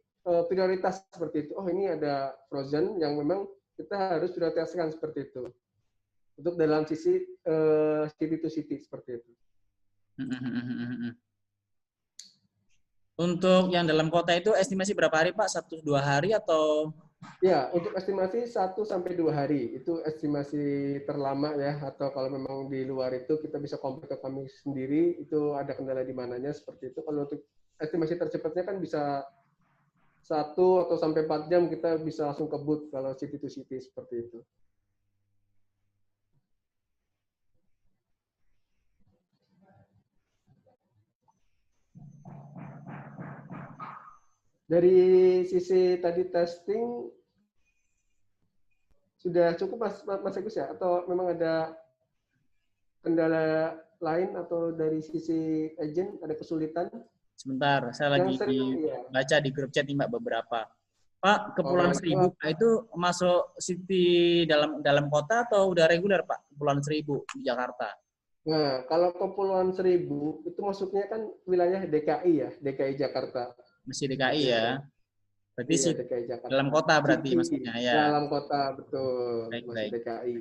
[SPEAKER 1] prioritas seperti itu. Oh, ini ada frozen yang memang kita harus prioritaskan seperti itu. Untuk dalam sisi city to city seperti itu.
[SPEAKER 2] Untuk yang dalam kota itu estimasi berapa hari, Pak? 1-2 hari atau?
[SPEAKER 1] Ya, untuk estimasi 1 sampai 2 hari itu estimasi terlama ya. Atau kalau memang di luar itu kita bisa compare ke kami sendiri itu ada kendala di mananya seperti itu. Kalau untuk estimasi tercepatnya kan bisa 1 atau sampai 4 jam kita bisa langsung kebut kalau city to city seperti itu. Dari sisi tadi testing sudah cukup Mas Agus ya? Atau memang ada kendala lain atau dari sisi agent ada kesulitan?
[SPEAKER 2] Sebentar, saya
[SPEAKER 1] Yang
[SPEAKER 2] lagi
[SPEAKER 1] sering ya.
[SPEAKER 2] baca di grup chat nih, Mbak, beberapa. Pak,
[SPEAKER 1] Oh,
[SPEAKER 2] Kepulauan
[SPEAKER 1] itu
[SPEAKER 2] Seribu Pak, itu masuk city dalam dalam kota atau udah reguler, Pak? Kepulauan Seribu di Jakarta.
[SPEAKER 1] Nah, kalau Kepulauan Seribu itu masuknya kan wilayah DKI ya, DKI Jakarta.
[SPEAKER 2] Masih DKI
[SPEAKER 1] Seperti itu.
[SPEAKER 2] ya. Berarti
[SPEAKER 1] Iya,
[SPEAKER 2] sih
[SPEAKER 1] DKI Jakarta.
[SPEAKER 2] dalam kota berarti
[SPEAKER 1] City,
[SPEAKER 2] maksudnya ya.
[SPEAKER 1] dalam kota, betul.
[SPEAKER 2] Baik,
[SPEAKER 1] Masuk
[SPEAKER 2] baik.
[SPEAKER 1] DKI.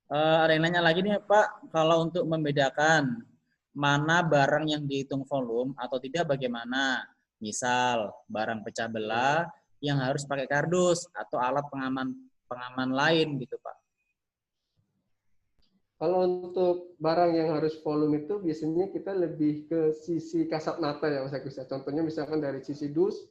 [SPEAKER 2] Ada yang nanya lagi nih, Pak, kalau untuk membedakan mana barang yang dihitung volume atau tidak bagaimana? Misal, barang pecah belah yang harus pakai kardus atau alat pengaman pengaman lain gitu, Pak.
[SPEAKER 1] Kalau untuk barang yang harus volume itu biasanya kita lebih ke sisi kasat mata ya Mas Agus. Contohnya misalkan dari sisi dus,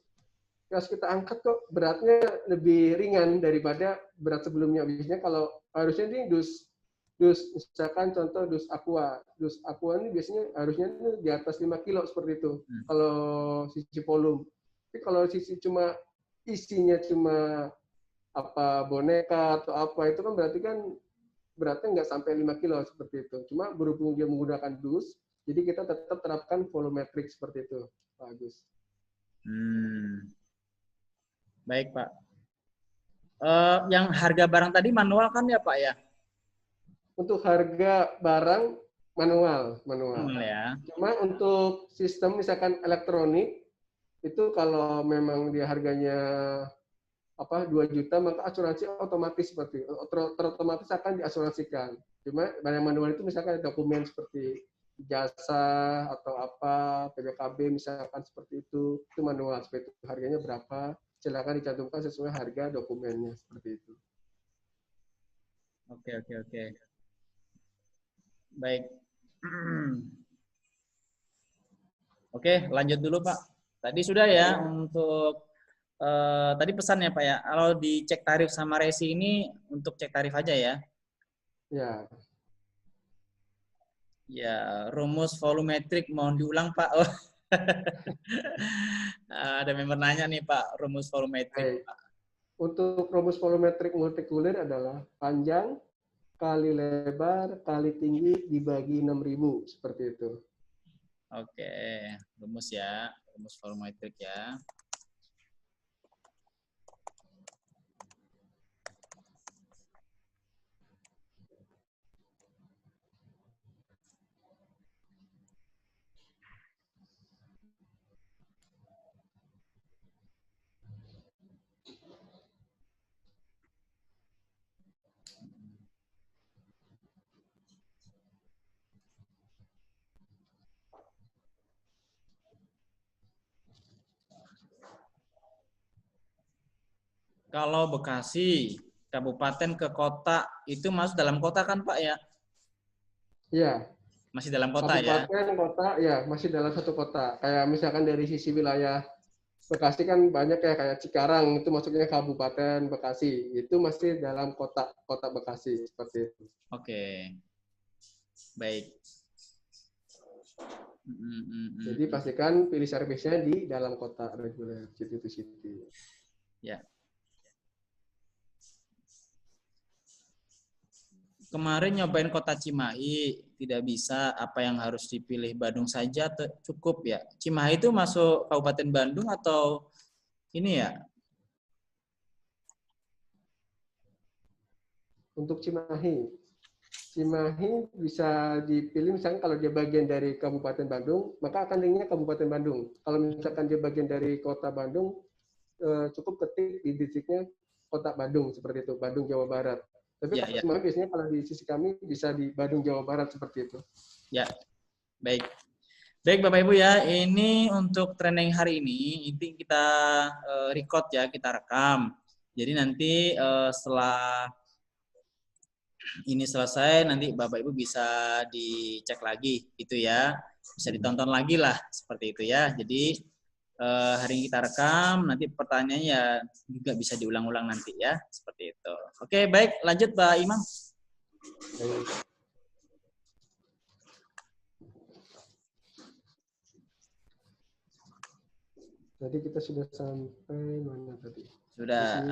[SPEAKER 1] pas kita angkat kok beratnya lebih ringan daripada berat sebelumnya. Biasanya kalau harusnya ini dus misalkan contoh dus aqua. Dus aqua ini biasanya harusnya di atas 5 kilo seperti itu. Kalau sisi volume. Tapi kalau sisi cuma isinya cuma apa boneka atau apa itu kan berarti kan beratnya nggak sampai 5 kilo seperti itu. Cuma berhubung dia menggunakan dus, jadi kita tetap terapkan volumetric seperti itu, Pak Agus.
[SPEAKER 2] Baik, Pak. Yang harga barang tadi manual kan ya, Pak ya?
[SPEAKER 1] Untuk harga barang manual.
[SPEAKER 2] Manual ya.
[SPEAKER 1] Cuma untuk sistem misalkan elektronik itu kalau memang dia harganya 2 juta maka asuransi otomatis seperti otomatis akan diasuransikan. Cuma barang manual itu misalkan dokumen seperti jasa atau apa PBKB misalkan seperti itu manual seperti itu harganya berapa silakan dicantumkan sesuai harga dokumennya seperti itu.
[SPEAKER 2] Oke. Baik. Oke, lanjut dulu Pak. Tadi sudah ya untuk tadi pesan ya Pak ya. Kalau dicek tarif sama resi ini untuk cek tarif aja ya.
[SPEAKER 1] Ya.
[SPEAKER 2] Ya, rumus volumetrik mohon diulang Pak. Oh. Ada member nanya nih Pak, rumus volumetrik Pak.
[SPEAKER 1] Untuk rumus volumetrik multikulir adalah panjang kali lebar kali tinggi dibagi 6.000 seperti itu.
[SPEAKER 2] Oke, rumus ya, rumus volumetrik ya. Kalau Bekasi, kabupaten ke kota, itu masuk dalam kota kan Pak ya?
[SPEAKER 1] Ya.
[SPEAKER 2] Masih dalam kota ya?
[SPEAKER 1] Kabupaten, kota, ya masih dalam satu kota. Kayak misalkan dari sisi wilayah Bekasi kan banyak ya, kayak Cikarang, itu masuknya Kabupaten Bekasi. Itu masih dalam kota Bekasi, seperti itu.
[SPEAKER 2] Oke. Baik.
[SPEAKER 1] Jadi pastikan pilih servisnya di dalam kota reguler, city to city.
[SPEAKER 2] Ya. Kemarin nyobain kota Cimahi, tidak bisa apa yang harus dipilih Bandung saja cukup ya. Cimahi itu masuk Kabupaten Bandung atau ini ya?
[SPEAKER 1] Untuk Cimahi, Cimahi bisa dipilih misalnya kalau dia bagian dari Kabupaten Bandung, maka akan linknya Kabupaten Bandung. Kalau misalkan dia bagian dari Kota Bandung, cukup ketik di distriknya Kota Bandung, seperti itu, Bandung, Jawa Barat. Tapi
[SPEAKER 2] Ya,
[SPEAKER 1] kalau
[SPEAKER 2] ya.
[SPEAKER 1] Cimahi biasanya kalau di sisi kami bisa di Bandung, Jawa Barat, seperti itu.
[SPEAKER 2] Ya, baik. Baik Bapak Ibu ya, ini untuk training hari ini kita record ya, kita rekam. Jadi nanti setelah ini selesai, nanti Bapak Ibu bisa dicek lagi gitu ya. Bisa ditonton lagi lah, seperti itu ya. Jadi hari ini kita rekam, nanti pertanyaannya ya juga bisa diulang-ulang nanti ya, seperti itu. Oke, baik, lanjut Pak Imam.
[SPEAKER 1] Jadi kita sudah sampai mana tadi?
[SPEAKER 2] Sudah.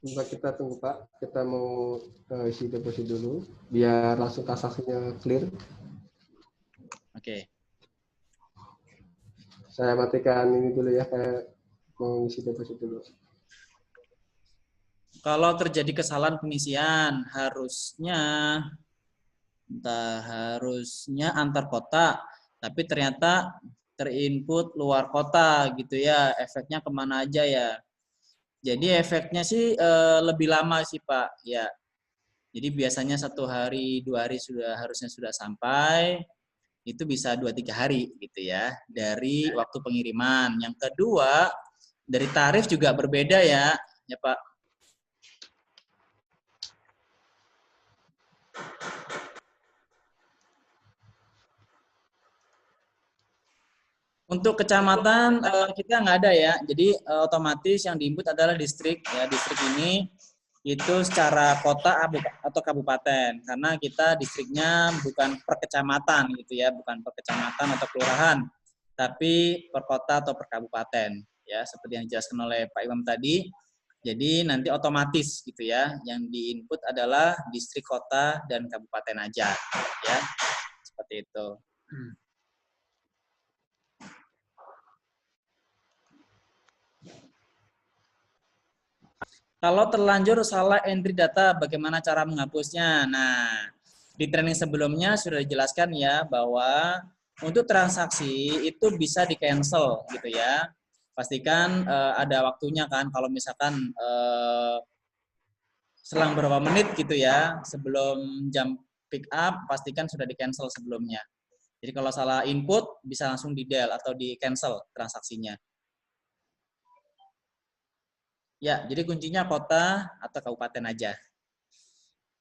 [SPEAKER 1] Coba kita tunggu Pak, kita mau isi deposit dulu, biar langsung transaksinya clear.
[SPEAKER 2] Oke.
[SPEAKER 1] Saya matikan ini dulu ya, kayak mau isi deposit dulu.
[SPEAKER 2] Kalau terjadi kesalahan pengisian, harusnya antar kota, tapi ternyata terinput luar kota gitu ya, efeknya kemana aja ya. Jadi efeknya sih lebih lama sih Pak, ya. Jadi biasanya 1 hari, 2 hari harusnya sudah sampai, itu bisa 2-3 hari gitu ya, dari waktu pengiriman. Yang kedua, dari tarif juga berbeda ya Pak. Untuk kecamatan kita nggak ada ya, jadi otomatis yang diinput adalah distrik ya. Distrik ini itu secara kota atau kabupaten, karena kita distriknya bukan per kecamatan gitu ya, bukan per kecamatan atau kelurahan, tapi per kota atau per kabupaten ya, seperti yang dijelaskan oleh Pak Imam tadi. Jadi nanti otomatis gitu ya, yang diinput adalah distrik, kota, dan kabupaten aja ya, seperti itu. Kalau terlanjur salah entry data, bagaimana cara menghapusnya? Nah, di training sebelumnya sudah dijelaskan ya bahwa untuk transaksi itu bisa di-cancel gitu ya. Pastikan ada waktunya kan, kalau misalkan selang berapa menit gitu ya, sebelum jam pick up, pastikan sudah di-cancel sebelumnya. Jadi kalau salah input, bisa langsung di-del atau di-cancel transaksinya. Ya, jadi kuncinya kota atau kabupaten aja.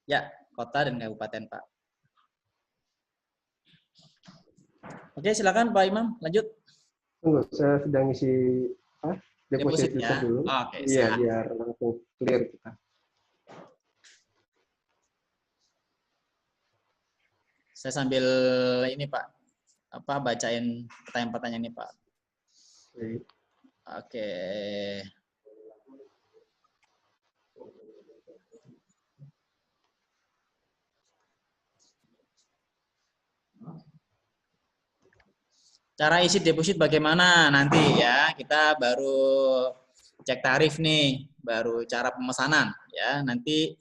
[SPEAKER 2] Ya, kota dan kabupaten, Pak. Oke, silakan Pak Imam, lanjut.
[SPEAKER 1] Tunggu, saya sedang isi deposit
[SPEAKER 2] Depositnya.
[SPEAKER 1] dulu.
[SPEAKER 2] Oke,
[SPEAKER 1] Iya,
[SPEAKER 2] siap.
[SPEAKER 1] biar langsung clear kita.
[SPEAKER 2] Saya sambil ini Pak, bacain pertanyaan-pertanyaan ini Pak. Oke. Cara isi deposit bagaimana nanti ya, kita baru cek tarif nih, baru cara pemesanan ya, nanti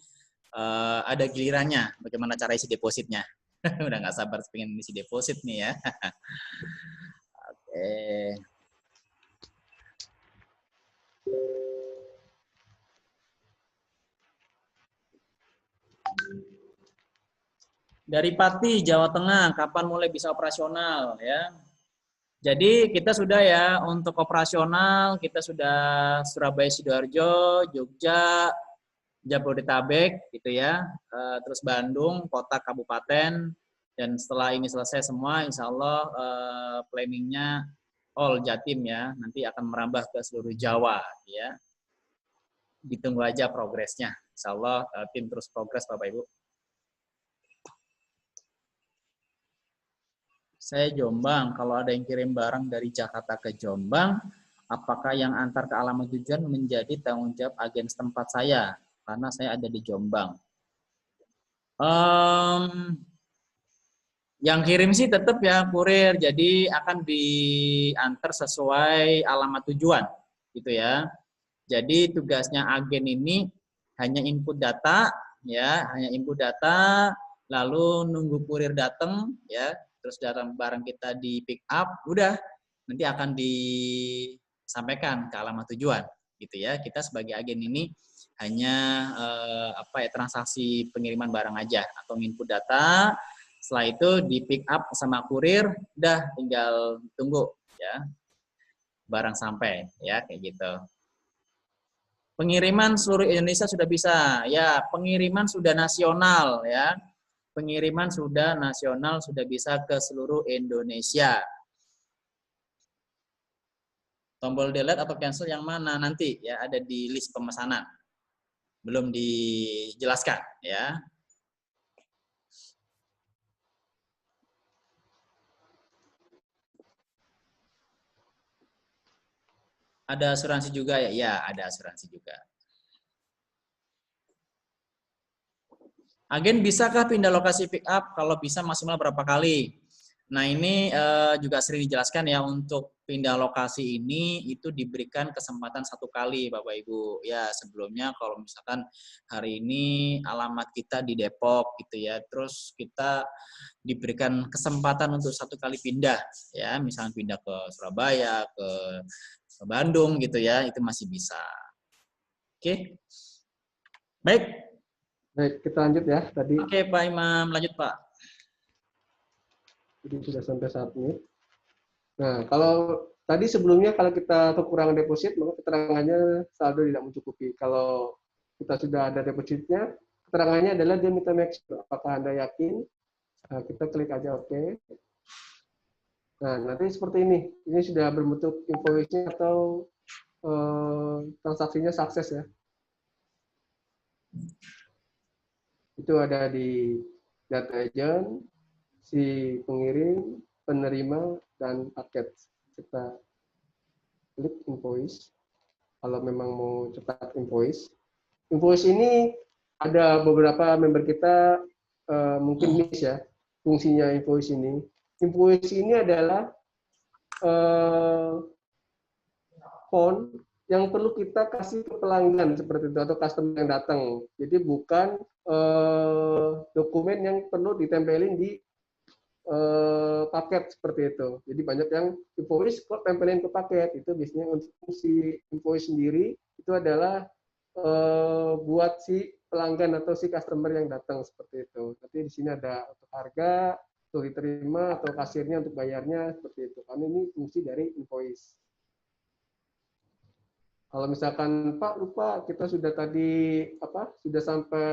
[SPEAKER 2] ada gilirannya bagaimana cara isi depositnya. Udah nggak sabar pengen isi deposit nih ya. Oke. Dari Pati, Jawa Tengah, kapan mulai bisa operasional ya? Jadi kita sudah ya untuk operasional, kita sudah Surabaya, Sidoarjo, Jogja, Jabodetabek gitu ya, terus Bandung, kota, kabupaten, dan setelah ini selesai semua, insya Allah planningnya all Jatim ya, nanti akan merambah ke seluruh Jawa ya. Ditunggu aja progresnya, insya Allah tim terus progres Bapak Ibu. Saya Jombang, kalau ada yang kirim barang dari Jakarta ke Jombang, apakah yang antar ke alamat tujuan menjadi tanggung jawab agen setempat saya? Karena saya ada di Jombang. Yang kirim sih tetap ya kurir, jadi akan diantar sesuai alamat tujuan, gitu ya. Jadi tugasnya agen ini hanya input data, ya, hanya input data, lalu nunggu kurir datang, ya, terus barang kita di pick up, udah, nanti akan disampaikan ke alamat tujuan, gitu ya. Kita sebagai agen ini hanya transaksi pengiriman barang aja atau input data. Setelah itu di pick up sama kurir, udah tinggal tunggu ya barang sampai ya kayak gitu. Pengiriman seluruh Indonesia sudah bisa ya, pengiriman sudah nasional ya. Pengiriman sudah nasional, sudah bisa ke seluruh Indonesia. Tombol delete atau cancel yang mana nanti ya ada di list pemesanan. Belum dijelaskan ya. Ada asuransi juga ya? Ya, ada asuransi juga. Agen bisakah pindah lokasi pick up? Kalau bisa maksimal berapa kali? Nah, ini juga sering dijelaskan ya, untuk pindah lokasi ini itu diberikan kesempatan 1 kali Bapak Ibu. Ya, sebelumnya kalau misalkan hari ini alamat kita di Depok gitu ya, terus kita diberikan kesempatan untuk 1 kali pindah ya, misalnya pindah ke Surabaya, ke Bandung gitu ya, itu masih bisa. Oke. Baik.
[SPEAKER 1] Baik, kita lanjut ya tadi.
[SPEAKER 2] Oke, Pak Imam, lanjut Pak.
[SPEAKER 1] Jadi sudah sampai 1 menit. Nah, kalau tadi sebelumnya kalau kita kekurangan deposit, maka keterangannya saldo tidak mencukupi. Kalau kita sudah ada depositnya, keterangannya adalah dia minta make sure. Apakah Anda yakin? Nah, kita klik aja OK. Nah, nanti seperti ini. Ini sudah berbentuk invoice-nya atau transaksinya sukses ya. Itu ada di data agent, si pengirim, penerima, dan paket. Kita klik invoice. Kalau memang mau cetak invoice. Invoice ini ada beberapa member kita mungkin miss ya fungsinya invoice ini. Invoice ini adalah font yang perlu kita kasih ke pelanggan seperti itu atau customer yang datang. Jadi bukan dokumen yang perlu ditempelin di paket seperti itu. Jadi banyak yang invoice kok tempelin ke paket. Itu biasanya untuk si invoice sendiri itu adalah buat si pelanggan atau si customer yang datang seperti itu. Nanti di sini ada untuk harga, untuk diterima atau kasirnya untuk bayarnya seperti itu. Karena ini fungsi dari invoice. Kalau misalkan Pak lupa kita sudah tadi sudah sampai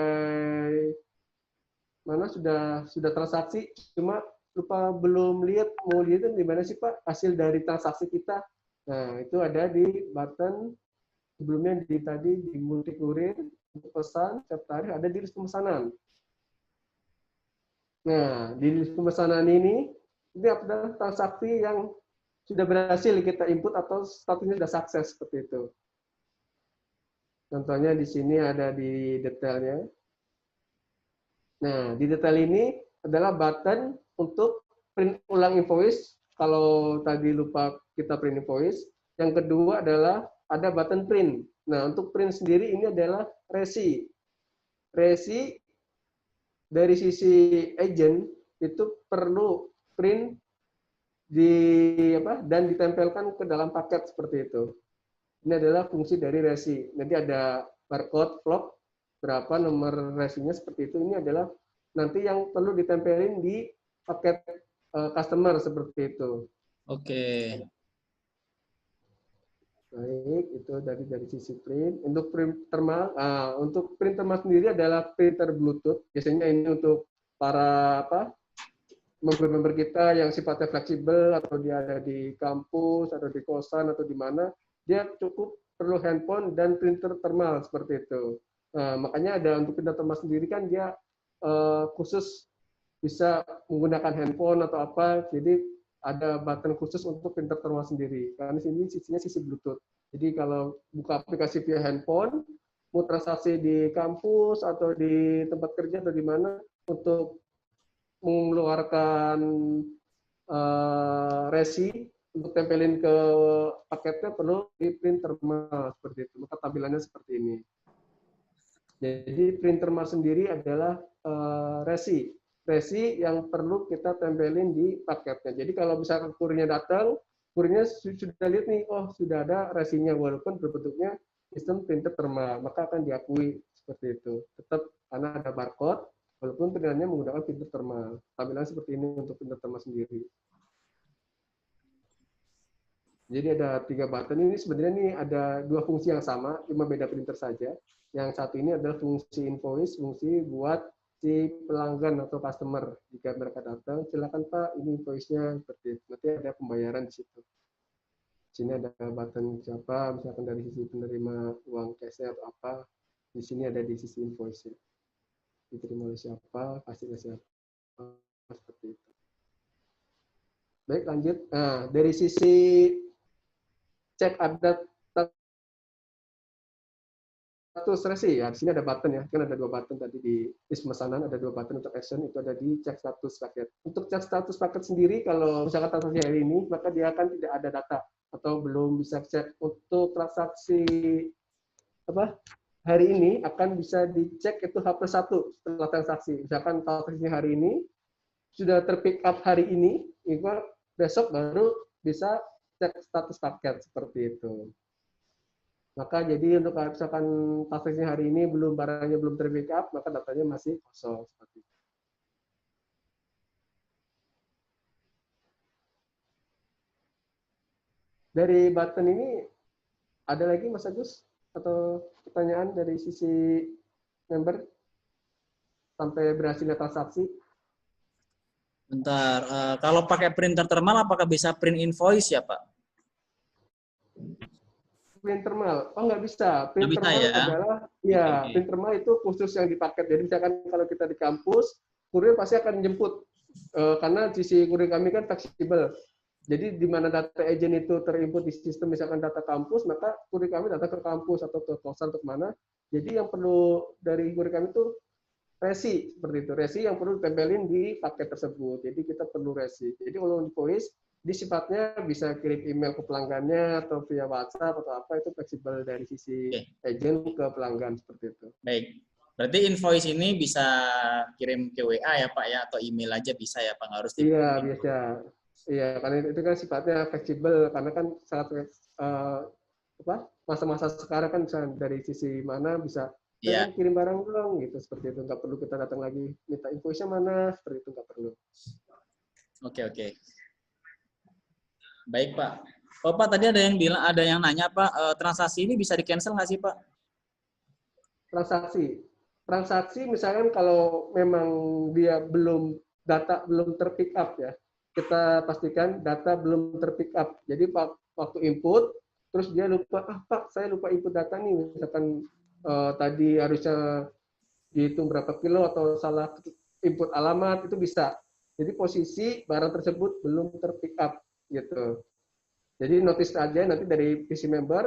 [SPEAKER 1] mana sudah transaksi cuma lupa belum lihat mau lihat di mana sih Pak hasil dari transaksi kita. Nah, itu ada di button sebelumnya tadi di multi kurir untuk pesan setiap tarikh ada di list pemesanan. Nah, di list pemesanan ini adalah transaksi yang sudah berhasil kita input atau statusnya sudah sukses seperti itu. Contohnya di sini ada di detailnya. Nah, di detail ini adalah button untuk print ulang invoice. Kalau tadi lupa kita print invoice. Yang kedua adalah ada button print. Nah, untuk print sendiri ini adalah resi. Resi dari sisi agent itu perlu print dan ditempelkan ke dalam paket seperti itu. Ini adalah fungsi dari resi. Nanti ada barcode, vlog, berapa nomor resinya seperti itu. Ini adalah nanti yang perlu ditempelin di paket customer seperti itu.
[SPEAKER 2] Oke.
[SPEAKER 1] Baik, itu dari sisi print. Untuk print thermal, untuk print thermal sendiri adalah printer Bluetooth. Biasanya ini untuk para member-member kita yang sifatnya fleksibel atau dia ada di kampus atau di kosan atau di mana. Dia cukup perlu handphone dan printer thermal seperti itu. Nah, makanya ada untuk printer thermal sendiri kan dia khusus bisa menggunakan handphone atau apa. Jadi ada button khusus untuk printer thermal sendiri. Karena sini sisinya sisi Bluetooth. Jadi kalau buka aplikasi via handphone, mau transaksi di kampus atau di tempat kerja atau di mana, untuk mengeluarkan resi untuk tempelin ke paketnya perlu di print termal seperti itu. Maka tampilannya seperti ini. Jadi print termal sendiri adalah resi yang perlu kita tempelin di paketnya. Jadi kalau misalkan kurirnya datang, kurirnya sudah lihat nih, oh sudah ada resinya walaupun berbentuknya sistem printer termal, maka akan diakui seperti itu. Tetap karena ada barcode, walaupun printernya menggunakan printer termal. Tampilan seperti ini untuk printer termal sendiri. Jadi ada 3 button ini sebenarnya nih ada 2 fungsi yang sama, cuma beda printer saja. Yang satu ini adalah fungsi invoice, fungsi buat si pelanggan atau customer. Jika mereka datang, silakan Pak, ini invoice-nya seperti itu. Nanti ada pembayaran di situ. Di sini ada button siapa, misalkan dari sisi penerima uang cash atau apa. Di sini ada di sisi invoice-nya. Diterima oleh siapa, hasilnya siapa, seperti itu. Baik, lanjut. Nah, dari sisi cek update status resi ya, di sini ada button ya, kan ada 2 button tadi di pemesanan, ada 2 button untuk action, itu ada di cek status paket. Untuk cek status paket sendiri, kalau misalkan transaksi hari ini, maka dia akan tidak ada data atau belum bisa cek. Untuk transaksi apa hari ini akan bisa dicek itu H+1 setelah transaksi. Misalkan transaksi hari ini sudah terpick up hari ini, besok baru bisa cek status paket seperti itu. Maka jadi untuk misalkan transaksi hari ini barangnya belum ter-pick up, maka datanya masih kosong seperti itu. Dari button ini ada lagi Mas Agus atau pertanyaan dari sisi member sampai berhasilnya transaksi?
[SPEAKER 2] Bentar, kalau pakai printer termal apakah bisa print invoice ya Pak?
[SPEAKER 1] Print termal, oh nggak bisa. Print
[SPEAKER 2] Nggak bisa
[SPEAKER 1] termal
[SPEAKER 2] ya?
[SPEAKER 1] adalah,
[SPEAKER 2] Oke,
[SPEAKER 1] ya
[SPEAKER 2] oke.
[SPEAKER 1] print termal itu khusus yang dipaket. Jadi misalkan kalau kita di kampus, kurir pasti akan jemput. Karena sisi kurir kami kan fleksibel. Jadi di mana data agent itu terinput di sistem misalkan data kampus, maka kurir kami datang ke kampus atau ke kosan untuk mana. Jadi yang perlu dari kurir kami itu resi seperti itu. Resi yang perlu ditempelin di paket tersebut. Jadi kita perlu resi. Jadi kalau invoice di sifatnya bisa kirim email ke pelanggannya atau via WhatsApp atau apa, itu fleksibel dari sisi
[SPEAKER 2] Oke,
[SPEAKER 1] agent ke pelanggan seperti itu.
[SPEAKER 2] baik. Berarti invoice ini bisa kirim ke WA ya Pak ya, atau email aja bisa ya Pak, nggak harus di
[SPEAKER 1] Iya,
[SPEAKER 2] print
[SPEAKER 1] biasa.
[SPEAKER 2] invoice.
[SPEAKER 1] Iya, karena itu kan sifatnya fleksibel karena kan sangat apa masa-masa sekarang kan dari sisi mana bisa
[SPEAKER 2] Iya,
[SPEAKER 1] kirim barang dong gitu seperti itu, nggak perlu kita datang lagi minta invoice-nya mana seperti itu, nggak perlu.
[SPEAKER 2] oke, oke. Baik Pak. Oh Pak, tadi ada yang bilang, ada yang nanya Pak, transaksi ini bisa di cancel nggak sih Pak?
[SPEAKER 1] Transaksi misalkan kalau memang dia data belum terpick up ya, kita pastikan data belum terpick up. Jadi waktu input terus dia lupa, Pak saya lupa input data nih, misalkan tadi harusnya dihitung berapa kilo atau salah input alamat, itu bisa. Jadi posisi barang tersebut belum terpick up gitu. Jadi notice aja nanti dari PC member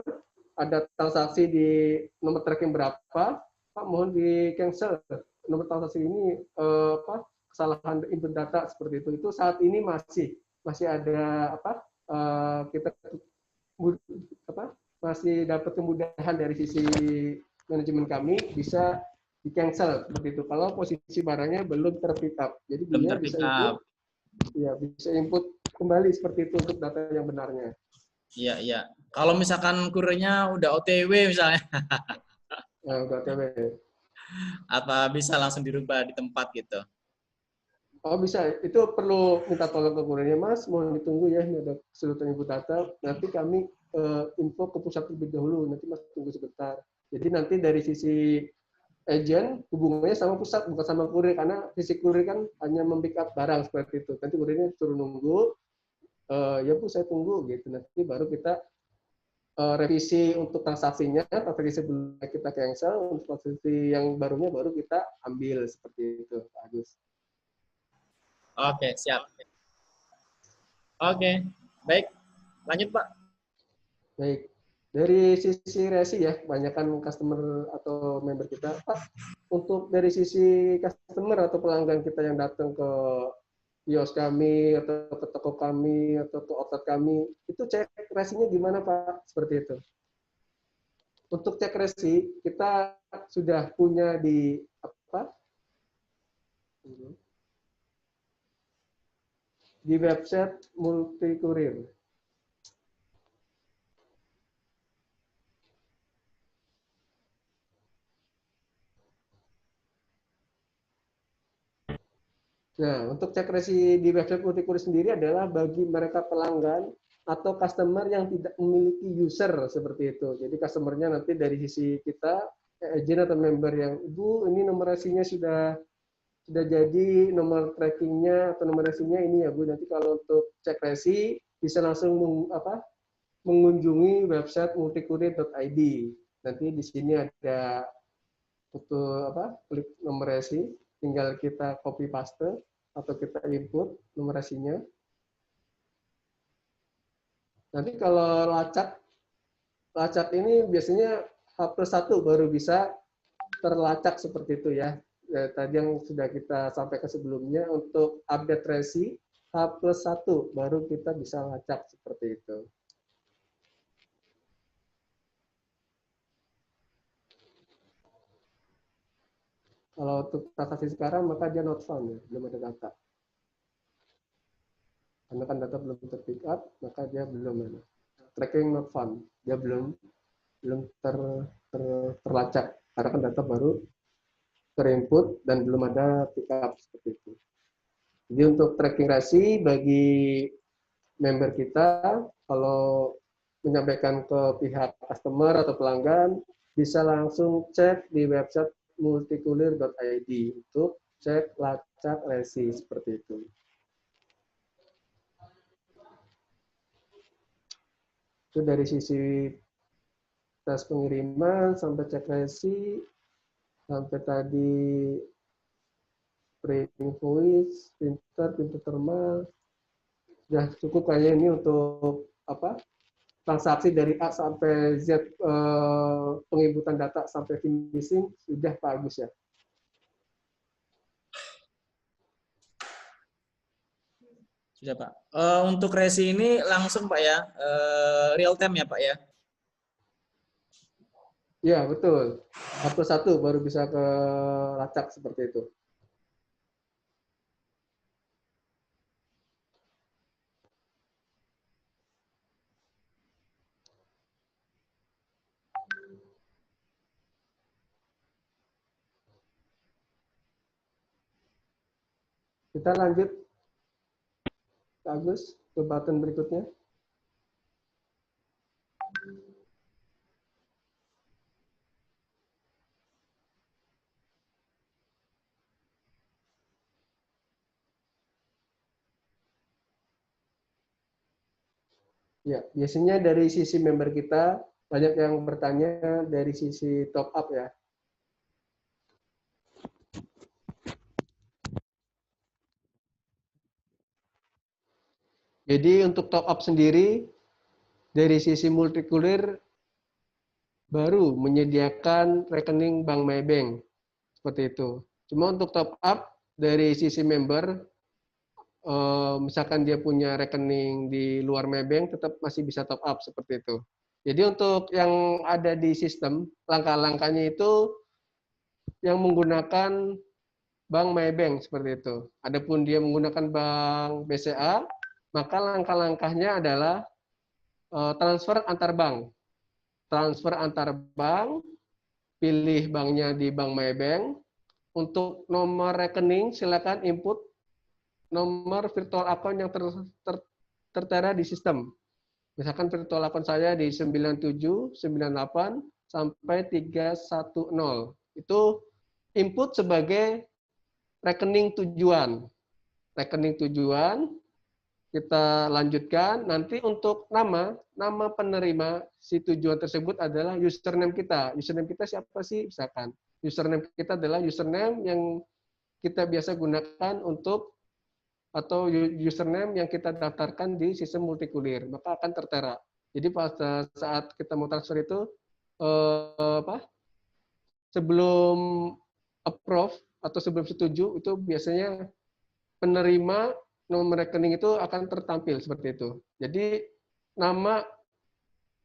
[SPEAKER 1] ada transaksi di nomor tracking berapa, Pak mohon di cancel nomor transaksi ini kesalahan input data seperti itu. Itu saat ini masih ada kita masih dapat kemudahan dari sisi manajemen kami bisa di cancel seperti itu. Kalau posisi barangnya belum terpick up, jadi
[SPEAKER 2] Belum
[SPEAKER 1] dia
[SPEAKER 2] terpick
[SPEAKER 1] bisa input,
[SPEAKER 2] up.
[SPEAKER 1] ya bisa input kembali seperti itu untuk data yang benarnya.
[SPEAKER 2] Iya, iya. Kalau misalkan kurirnya udah OTW misalnya,
[SPEAKER 1] Udah TW.
[SPEAKER 2] apa bisa langsung dirubah di tempat gitu?
[SPEAKER 1] Oh bisa, itu perlu minta tolong ke kurirnya, Mas, mohon ditunggu ya, ini ada kesulitan input data, nanti kami info ke pusat terlebih dahulu, nanti Mas tunggu sebentar. Jadi nanti dari sisi agent hubungannya sama pusat bukan sama kurir, karena sisi kurir kan hanya membackup barang seperti itu. Nanti kurirnya suruh nunggu, ya Bu saya tunggu gitu, nanti baru kita revisi untuk transaksinya, transaksi sebelumnya kita cancel, untuk transaksi yang barunya baru kita ambil seperti itu, Pak Agus.
[SPEAKER 2] Oke, siap. Oke, baik. Lanjut Pak.
[SPEAKER 1] Baik. Dari sisi resi ya, kebanyakan customer atau member kita, Pak, untuk dari sisi customer atau pelanggan kita yang datang ke kios kami atau ke toko kami atau ke outlet kami, itu cek resinya gimana Pak? Seperti itu. Untuk cek resi, kita sudah punya di apa? Di website Multikurir. Nah, untuk cek resi di website Multikurir sendiri adalah bagi mereka pelanggan atau customer yang tidak memiliki user seperti itu. Jadi customernya nanti dari sisi kita, agent atau member yang, Ibu, ini nomor resinya sudah jadi, nomor trackingnya atau nomor resinya ini ya Bu. Nanti kalau untuk cek resi bisa langsung mengunjungi website multikurir.id. Nanti di sini ada foto klik nomor resi, tinggal kita copy paste atau kita input nomor resinya. Nanti kalau lacak ini biasanya H+1 baru bisa terlacak seperti itu ya. Tadi yang sudah kita sampaikan sebelumnya, untuk update resi H+1 baru kita bisa lacak seperti itu. Kalau untuk transaksi sekarang maka dia not found ya, belum ada data. Karena kan data belum terpick up, maka dia belum ada. Tracking not found, dia belum terlacak karena kan data baru terinput dan belum ada pick up seperti itu. Jadi untuk tracking resi bagi member kita, kalau menyampaikan ke pihak customer atau pelanggan, bisa langsung cek di website multikulir.id untuk cek lacak resi seperti itu. Itu dari sisi tes pengiriman sampai cek resi, sampai tadi pre-invoice, printer thermal, sudah cukup kayaknya ini untuk transaksi dari A sampai Z, penginputan data sampai finishing sudah Pak Agus ya.
[SPEAKER 2] Sudah Pak. Untuk resi ini langsung Pak ya, real time ya Pak ya?
[SPEAKER 1] Ya betul. H+1 baru bisa ke lacak seperti itu. Kita lanjut, Pak Agus, ke button berikutnya. Ya, biasanya dari sisi member kita banyak yang bertanya dari sisi top up ya. Jadi untuk top up sendiri dari sisi Multikulir baru menyediakan rekening Bank Maybank seperti itu. Cuma untuk top up dari sisi member, misalkan dia punya rekening di luar Maybank, tetap masih bisa top up seperti itu. Jadi untuk yang ada di sistem, langkah-langkahnya itu yang menggunakan Bank Maybank seperti itu. Adapun dia menggunakan Bank BCA, maka langkah-langkahnya adalah transfer antar bank. Transfer antar bank, pilih banknya di Bank Maybank. Untuk nomor rekening, silakan input nomor virtual account yang tertera di sistem. Misalkan virtual account saya di 9798 sampai 310. Itu input sebagai rekening tujuan. Rekening tujuan, kita lanjutkan. Nanti untuk nama penerima si tujuan tersebut adalah username kita. Username kita siapa sih? Misalkan username kita adalah username yang kita biasa gunakan untuk, atau username yang kita daftarkan di sistem Multikulir, maka akan tertera. Jadi pada saat kita mau transfer itu sebelum approve atau sebelum setuju itu biasanya penerima nomor rekening itu akan tertampil seperti itu. Jadi nama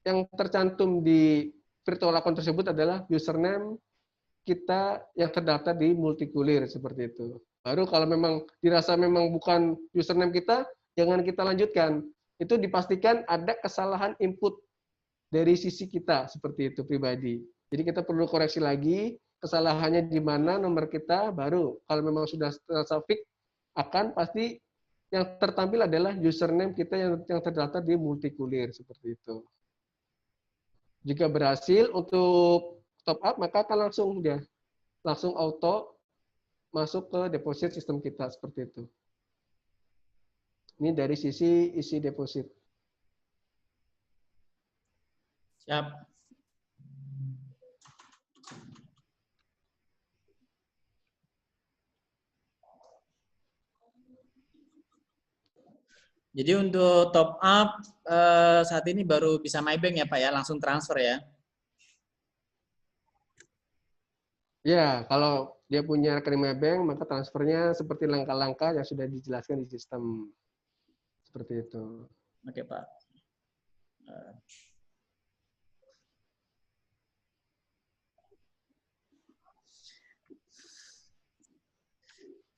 [SPEAKER 1] yang tercantum di virtual account tersebut adalah username kita yang terdaftar di Multikulir seperti itu. Baru kalau memang dirasa memang bukan username kita, jangan kita lanjutkan. Itu dipastikan ada kesalahan input dari sisi kita seperti itu pribadi. Jadi kita perlu koreksi lagi kesalahannya di mana nomor kita, baru kalau memang sudah terasa fix akan pasti yang tertampil adalah username kita yang terdaftar di Multikulir seperti itu. Jika berhasil untuk top up, maka akan langsung auto masuk ke deposit sistem kita seperti itu. Ini dari sisi isi deposit.
[SPEAKER 2] Siap. Jadi untuk top up saat ini baru bisa MyBank ya Pak ya, langsung transfer ya?
[SPEAKER 1] Ya, kalau dia punya rekening MyBank, maka transfernya seperti langkah-langkah yang sudah dijelaskan di sistem. Seperti itu.
[SPEAKER 2] Oke Pak.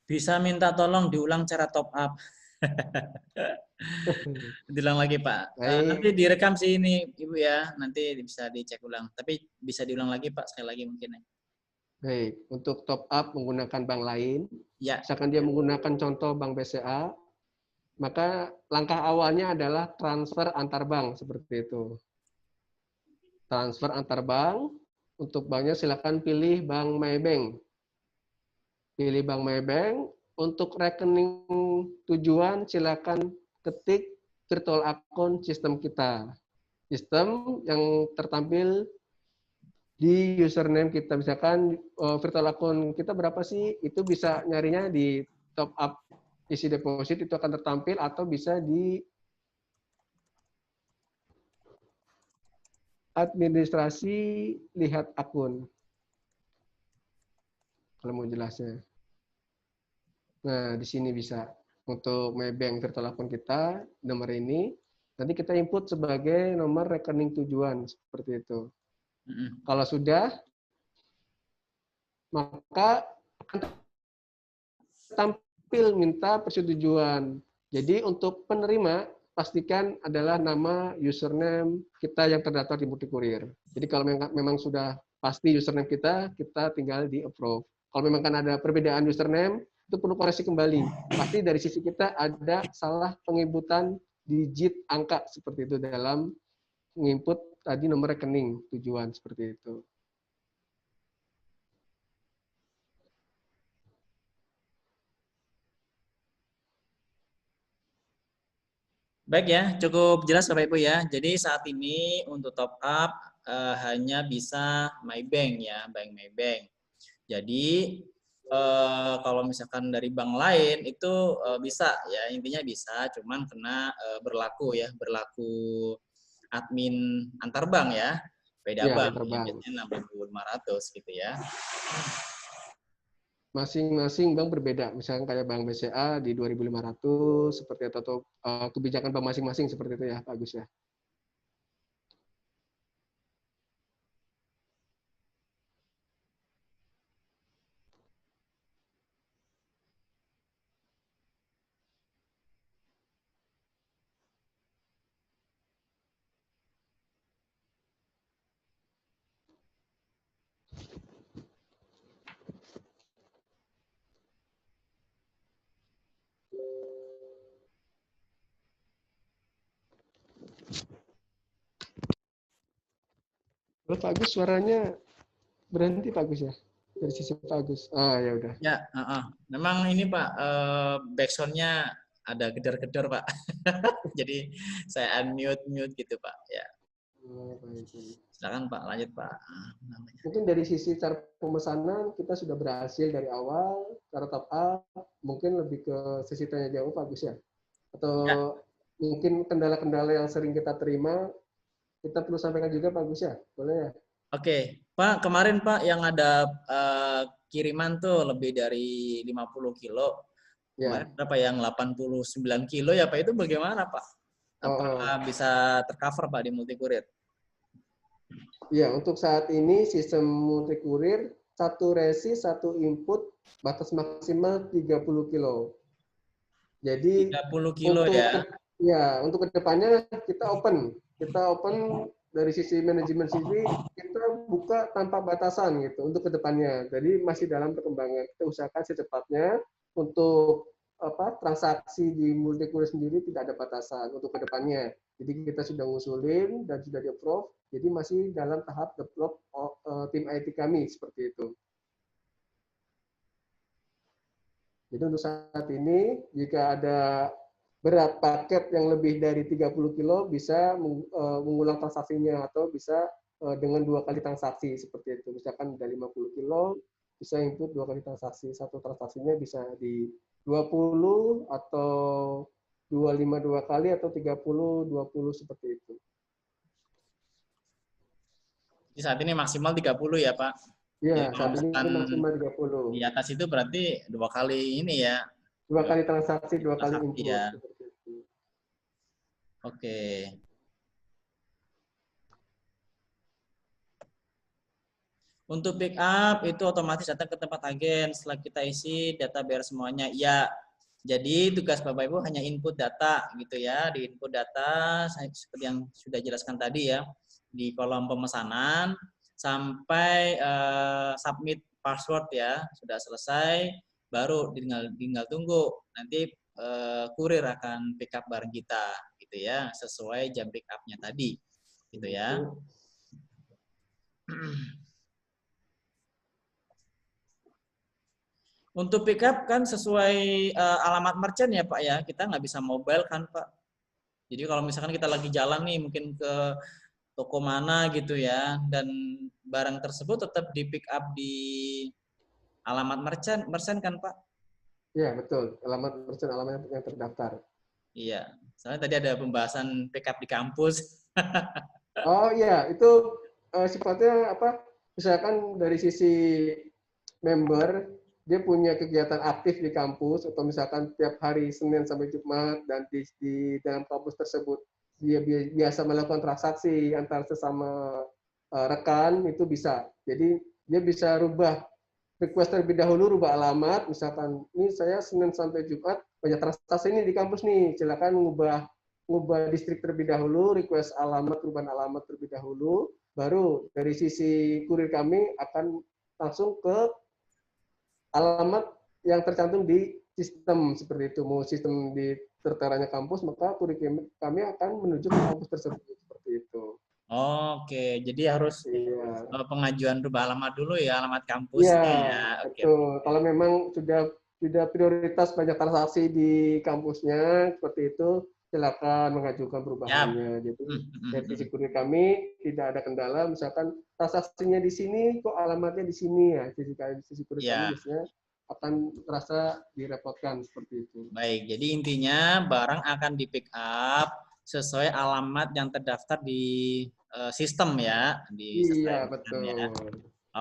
[SPEAKER 2] Bisa minta tolong diulang cara top up. Diulang lagi Pak. Nanti
[SPEAKER 1] Baik.
[SPEAKER 2] direkam sih ini Ibu ya, nanti bisa dicek ulang. Tapi bisa diulang lagi Pak, sekali lagi mungkin ya.
[SPEAKER 1] Baik, untuk top up menggunakan bank lain,
[SPEAKER 2] Ya.
[SPEAKER 1] misalkan dia menggunakan contoh bank BCA, maka langkah awalnya adalah transfer antar bank seperti itu. Transfer antar bank, untuk banknya silakan pilih Bank MyBank. Pilih Bank MyBank, untuk rekening tujuan silakan ketik virtual account sistem kita. Sistem yang tertampil di username kita, misalkan virtual account kita berapa sih, itu bisa nyarinya di top up isi deposit, itu akan tertampil, atau bisa di administrasi lihat akun kalau mau jelasnya. Nah, di sini bisa untuk MyBank virtual account kita, nomor ini nanti kita input sebagai nomor rekening tujuan seperti itu. Kalau sudah, maka tampil minta persetujuan. Jadi untuk penerima pastikan adalah nama username kita yang terdaftar di Multikurir. Jadi kalau memang sudah pasti username kita tinggal di approve. Kalau memang kan ada perbedaan username, itu perlu koreksi kembali. Pasti dari sisi kita ada salah penginputan digit angka seperti itu dalam menginput tadi nomor rekening tujuan seperti itu.
[SPEAKER 2] Baik ya, cukup jelas Bapak Ibu ya. Jadi saat ini untuk top up hanya bisa MyBank ya, Bank MyBank. Jadi kalau misalkan dari bank lain itu bisa ya, intinya bisa, cuman kena berlaku berlaku admin antar bank ya, beda
[SPEAKER 1] Ya,
[SPEAKER 2] bank,
[SPEAKER 1] antar
[SPEAKER 2] yang
[SPEAKER 1] bank.
[SPEAKER 2] biasanya 6.500 gitu ya.
[SPEAKER 1] Masing-masing bank berbeda. Misalnya kayak Bank BCA di 2.500 seperti itu, atau kebijakan bank masing-masing seperti itu ya, Pak Agus ya. Kalau Pak Agus suaranya berhenti Pak Agus ya, dari sisi Pak Agus. Ah ya udah.
[SPEAKER 2] Ya, memang ini Pak, backsound-nya ada gedor-gedor Pak. Jadi saya unmute gitu Pak. Ya,
[SPEAKER 1] Oh, baik.
[SPEAKER 2] silakan Pak, lanjut Pak.
[SPEAKER 1] Mungkin dari sisi cara pemesanan kita sudah berhasil dari awal, cara top up, mungkin lebih ke sesi tanya jawab Pak Agus ya. Atau
[SPEAKER 2] Ya,
[SPEAKER 1] mungkin kendala-kendala yang sering kita terima kita perlu sampaikan juga Pak Gus ya, boleh ya?
[SPEAKER 2] Oke, Pak, kemarin Pak yang ada kiriman tuh lebih dari 50 kilo.
[SPEAKER 1] Ya.
[SPEAKER 2] Kemarin berapa yang 89 kilo ya Pak, itu bagaimana Pak?
[SPEAKER 1] Oh, oh.
[SPEAKER 2] Apakah bisa tercover Pak di Multikurir?
[SPEAKER 1] Ya, untuk saat ini sistem multikurir satu resi, satu input, batas maksimal 30 kilo. Jadi
[SPEAKER 2] 30 kilo
[SPEAKER 1] untuk
[SPEAKER 2] ya.
[SPEAKER 1] ya untuk kedepannya kita open dari sisi manajemen CV kita buka tanpa batasan gitu untuk kedepannya. Jadi masih dalam perkembangan. Kita usahakan secepatnya untuk transaksi di Multikurir sendiri tidak ada batasan untuk kedepannya. Jadi kita sudah ngusulin dan sudah di-approve. Jadi masih dalam tahap develop tim IT kami seperti itu. Jadi untuk saat ini, jika ada berat paket yang lebih dari 30 kilo, bisa mengulang transaksinya atau bisa dengan 2 kali transaksi seperti itu. Misalkan dari 50 kilo, bisa input 2 kali transaksi. Satu transaksinya bisa di 20 atau 25 2 kali atau 30 20 seperti itu.
[SPEAKER 2] Di saat ini maksimal 30 ya Pak. Jadi
[SPEAKER 1] Ya,
[SPEAKER 2] kalau
[SPEAKER 1] saat ini
[SPEAKER 2] misalkan
[SPEAKER 1] maksimal 30.
[SPEAKER 2] di atas itu berarti 2 kali ini ya.
[SPEAKER 1] 2 kali transaksi, 2 kali
[SPEAKER 2] Transaksi
[SPEAKER 1] input.
[SPEAKER 2] ya.
[SPEAKER 1] Seperti itu.
[SPEAKER 2] Oke. Untuk pick up itu otomatis datang ke tempat agen setelah kita isi data biar semuanya. Ya, jadi tugas Bapak Ibu hanya input data gitu ya. Di input data seperti yang sudah jelaskan tadi ya di kolom pemesanan sampai submit password ya. Sudah selesai baru tinggal tunggu nanti kurir akan pick up barang kita gitu ya sesuai jam pick up-nya tadi gitu ya. Untuk pick up kan sesuai alamat merchant ya Pak ya, kita nggak bisa mobile kan Pak. Jadi kalau misalkan kita lagi jalan nih mungkin ke toko mana gitu ya, dan barang tersebut tetap di pick up di alamat merchant kan Pak?
[SPEAKER 1] Ya, betul. Alamat merchant alamat yang terdaftar.
[SPEAKER 2] Iya, soalnya tadi ada pembahasan pick up di kampus.
[SPEAKER 1] Oh iya, itu sifatnya apa? Misalkan dari sisi member, dia punya kegiatan aktif di kampus, atau misalkan tiap hari Senin sampai Jumat, dan di dalam kampus tersebut dia biasa melakukan transaksi antar sesama rekan, itu bisa. Jadi dia bisa rubah request terlebih dahulu, rubah alamat, misalkan ini saya Senin sampai Jumat banyak transaksi ini di kampus nih, silakan ngubah distrik terlebih dahulu, request alamat, perubahan alamat terlebih dahulu, baru dari sisi kurir kami akan langsung ke alamat yang tercantum di sistem seperti itu. Mau sistem di terteranya kampus, maka kurir kami akan menuju ke kampus tersebut seperti itu.
[SPEAKER 2] Oke, jadi harus
[SPEAKER 1] Iya.
[SPEAKER 2] pengajuan rubah alamat dulu ya, alamat
[SPEAKER 1] Iya,
[SPEAKER 2] kampusnya ya. Oke,
[SPEAKER 1] betul.
[SPEAKER 2] oke.
[SPEAKER 1] Kalau memang sudah prioritas banyak transaksi di kampusnya seperti itu, silakan mengajukan
[SPEAKER 2] Siap.
[SPEAKER 1] perubahannya. Jadi dari sisi kurir kami tidak ada kendala. Misalkan transaksinya di sini, kok alamatnya di sini ya. Sisi kurir kami
[SPEAKER 2] Ya.
[SPEAKER 1] biasanya akan terasa direpotkan seperti itu.
[SPEAKER 2] Baik, jadi intinya barang akan di pick up sesuai alamat yang terdaftar di sistem ya, di
[SPEAKER 1] Iya,
[SPEAKER 2] sesuai sistem
[SPEAKER 1] betul.
[SPEAKER 2] ya.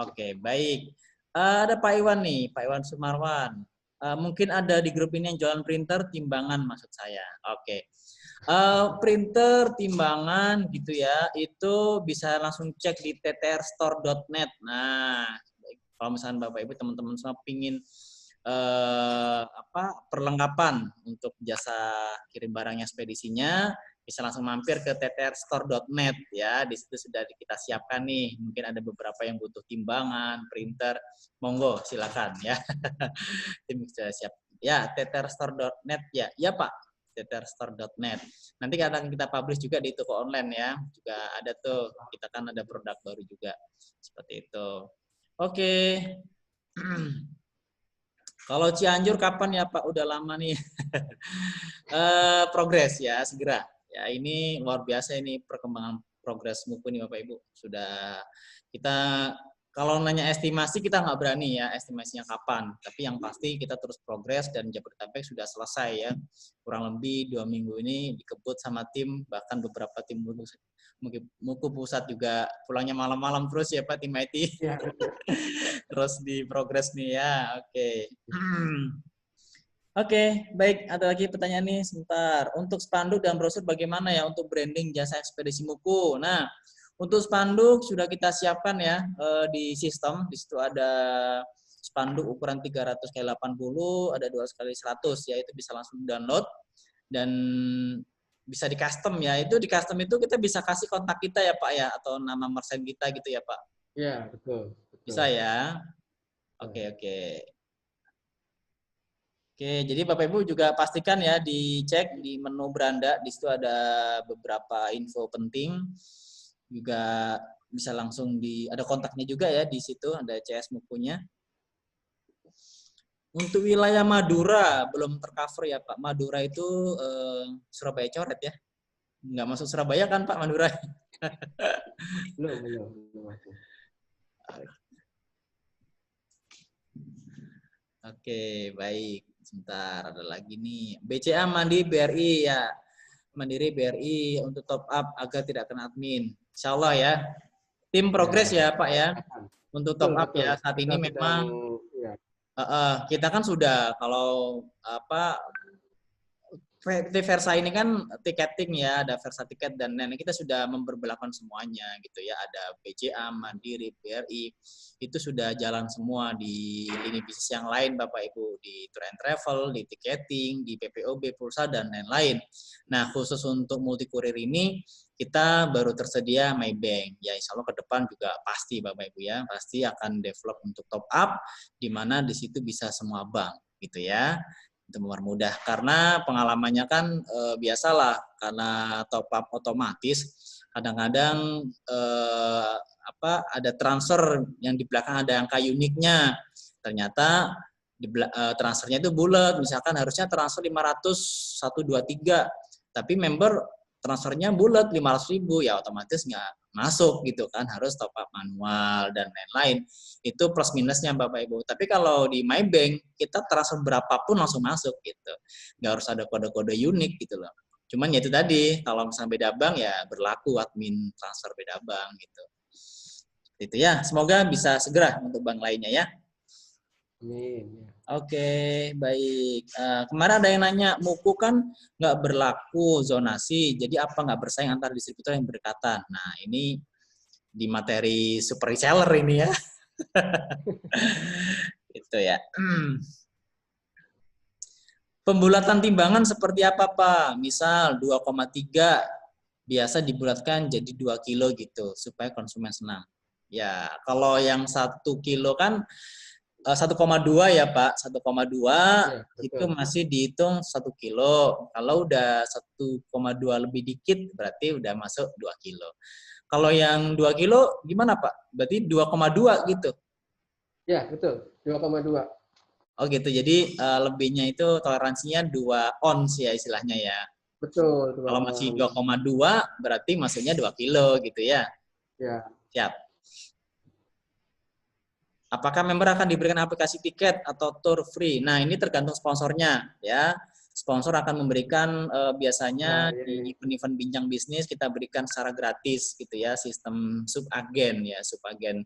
[SPEAKER 2] Oke, baik. Ada Pak Iwan nih, Pak Iwan Sumarwan. Mungkin ada di grup ini yang jualan printer, timbangan maksud saya. Oke. Printer, timbangan gitu ya, itu bisa langsung cek di ttrstore.net. Nah, kalau misalnya Bapak Ibu teman-teman semua pingin perlengkapan untuk jasa kirim barangnya spedisinya, bisa langsung mampir ke ttrstore.net ya. Di situ sudah kita siapkan nih. Mungkin ada beberapa yang butuh timbangan, printer, monggo silakan ya. Tim sudah siap. Ya, ttrstore.net ya. Ya, Pak. ttrstore.net. Nanti akan kita publish juga di toko online ya. Juga ada tuh, kita kan ada produk baru juga. Seperti itu. Oke. Kalau Cianjur kapan ya Pak? Udah lama nih. Progres ya, segera. Ya ini luar biasa ini perkembangan progres MUPU nih Bapak Ibu. Sudah kita Kalau nanya estimasi kita nggak berani ya, estimasinya kapan. Tapi yang pasti kita terus progres dan Jabodetabek sudah selesai ya. Kurang lebih 2 minggu ini dikebut sama tim, bahkan beberapa tim Muku pusat juga pulangnya malam-malam terus ya Pak, tim IT.
[SPEAKER 1] Ya,
[SPEAKER 2] Terus di progres nih ya, oke. Oke, baik. Ada lagi pertanyaan nih, sebentar. Untuk spanduk dan brosur bagaimana ya untuk branding jasa ekspedisi Muku? Nah, untuk spanduk sudah kita siapkan ya di sistem. Di situ ada spanduk ukuran 300 x 80, ada 200 x 100 ya, itu bisa langsung download dan bisa di custom ya. Itu di custom itu kita bisa kasih kontak kita ya Pak ya, atau nama merchant kita gitu ya Pak.
[SPEAKER 1] ya betul.
[SPEAKER 2] Bisa ya. Oke. Oke, jadi Bapak Ibu juga pastikan ya dicek di menu beranda, di situ ada beberapa info penting. Juga bisa langsung ada kontaknya juga ya di situ, ada CS Mukunya. Untuk wilayah Madura belum tercover ya Pak. Madura itu Surabaya coret ya. Nggak masuk Surabaya kan Pak Madura?
[SPEAKER 1] Belum masuk.
[SPEAKER 2] Oke, baik. Sebentar, ada lagi nih. BCA Mandiri BRI ya. Mandiri BRI untuk top up agar tidak kena admin. Insya Allah ya. Tim progres ya Pak ya. Untuk top up ya. Saat ini memang kita kan sudah kalau Versa ini kan tiketing ya, ada Versa tiket dan lain-lain, kita sudah memperbelakan semuanya gitu ya, ada BCA, Mandiri, BRI, itu sudah jalan semua di lini bisnis yang lain Bapak Ibu, di tour and travel, di tiketing, di PPOB, pulsa dan lain-lain. Nah khusus untuk multi kurir ini kita baru tersedia Maybank, ya insya Allah ke depan juga pasti Bapak Ibu ya, pasti akan develop untuk top up, di mana di situ bisa semua bank gitu ya. Untuk mempermudah karena pengalamannya kan biasalah karena top up otomatis kadang-kadang ada transfer yang di belakang ada angka uniknya, ternyata transfernya itu bulat, misalkan harusnya transfer 500 123 tapi member transfernya bulat 500.000, ya otomatis nggak masuk gitu kan, harus top up manual dan lain-lain. Itu plus minusnya Bapak Ibu. Tapi kalau di Maybank kita transfer berapapun langsung masuk gitu, nggak harus ada kode-kode unik gitu loh. Cuman ya itu tadi, kalau misalnya beda bank ya berlaku admin transfer beda bank gitu. Itu ya, semoga bisa segera untuk bank lainnya ya.
[SPEAKER 1] Amin.
[SPEAKER 2] Oke, baik. Kemarin ada yang nanya, Muku kan nggak berlaku zonasi, jadi apa nggak bersaing antar distributor yang berdekatan? Nah, ini di materi super reseller ini ya. Itu ya. Pembulatan timbangan seperti apa, Pak? Misal 2,3 biasa dibulatkan jadi 2 kilo gitu, supaya konsumen senang. Ya, kalau yang 1 kilo kan 1,2 ya Pak, 1,2 ya, itu masih dihitung 1 kilo. Kalau udah 1,2 lebih dikit berarti udah masuk 2 kilo. Kalau yang 2 kilo gimana Pak? Berarti 2,2 gitu?
[SPEAKER 1] Ya betul, 2,2.
[SPEAKER 2] Oh gitu, jadi lebihnya itu toleransinya 2 ons ya istilahnya ya?
[SPEAKER 1] Betul.
[SPEAKER 2] Kalau masih 2,2 berarti masuknya 2 kilo gitu ya?
[SPEAKER 1] Ya.
[SPEAKER 2] Siap. Apakah member akan diberikan aplikasi tiket atau tour free? Nah, ini tergantung sponsornya ya. Sponsor akan memberikan biasanya di event-event bincang bisnis kita berikan secara gratis gitu ya, sistem subagen ya, subagen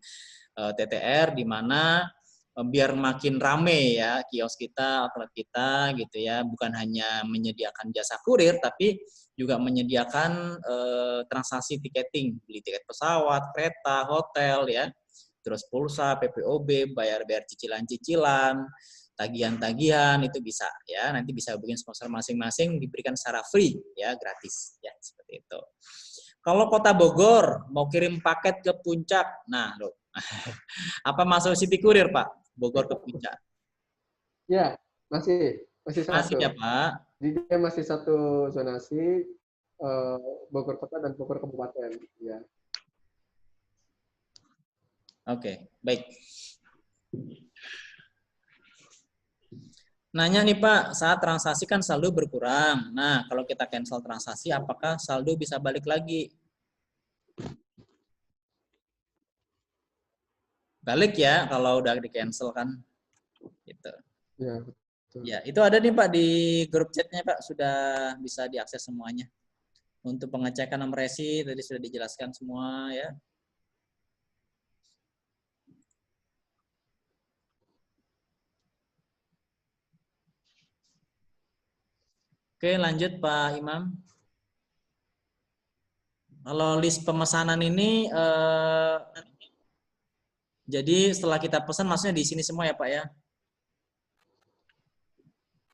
[SPEAKER 2] TTR di mana biar makin rame ya kios kita, outlet kita gitu ya, bukan hanya menyediakan jasa kurir tapi juga menyediakan transaksi tiketing, beli tiket pesawat, kereta, hotel ya. Terus pulsa, PPOB, bayar-bayar cicilan-cicilan, tagihan-tagihan itu bisa ya. Nanti bisa bikin sponsor masing-masing diberikan secara free ya, gratis ya, seperti itu. Kalau Kota Bogor mau kirim paket ke Puncak, nah loh, apa masuk City Courier Pak? Bogor ke Puncak?
[SPEAKER 1] Ya, masih satu.
[SPEAKER 2] Masih ya Pak?
[SPEAKER 1] Jadi dia masih satu zonasi Bogor Kota dan Bogor Kabupaten ya.
[SPEAKER 2] Oke, baik. Nanya nih Pak, saat transaksi kan saldo berkurang. Nah, kalau kita cancel transaksi, apakah saldo bisa balik lagi? balik ya kalau udah di cancel kan. Gitu.
[SPEAKER 1] Ya, betul.
[SPEAKER 2] Ya, itu ada nih Pak di grup chatnya Pak, sudah bisa diakses semuanya. Untuk pengecekan nomor resi tadi sudah dijelaskan semua ya. Oke, lanjut Pak Imam. Kalau list pemesanan ini jadi setelah kita pesan maksudnya di sini semua ya Pak ya?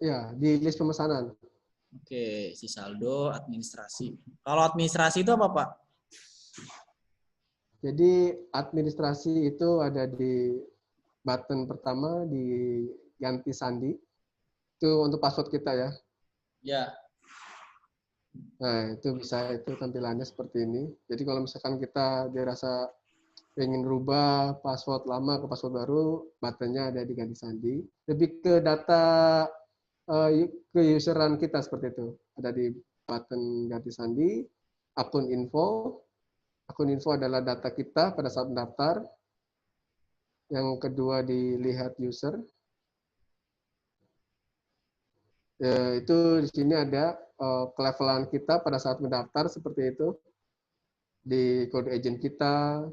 [SPEAKER 1] Ya, di list pemesanan.
[SPEAKER 2] Oke, si saldo administrasi. Kalau administrasi itu apa Pak?
[SPEAKER 1] Jadi administrasi itu ada di button pertama di ganti sandi. Itu untuk password kita ya.
[SPEAKER 2] Ya.
[SPEAKER 1] Nah, itu bisa itu tampilannya seperti ini. Jadi kalau misalkan kita dirasa ingin rubah password lama ke password baru, buttonnya ada di ganti sandi. Lebih ke data ke useran kita seperti itu. Ada di button ganti sandi, akun info. Akun info adalah data kita pada saat mendaftar. Yang kedua dilihat user. Itu di sini ada kelevelan kita pada saat mendaftar seperti itu. Di kode agent kita,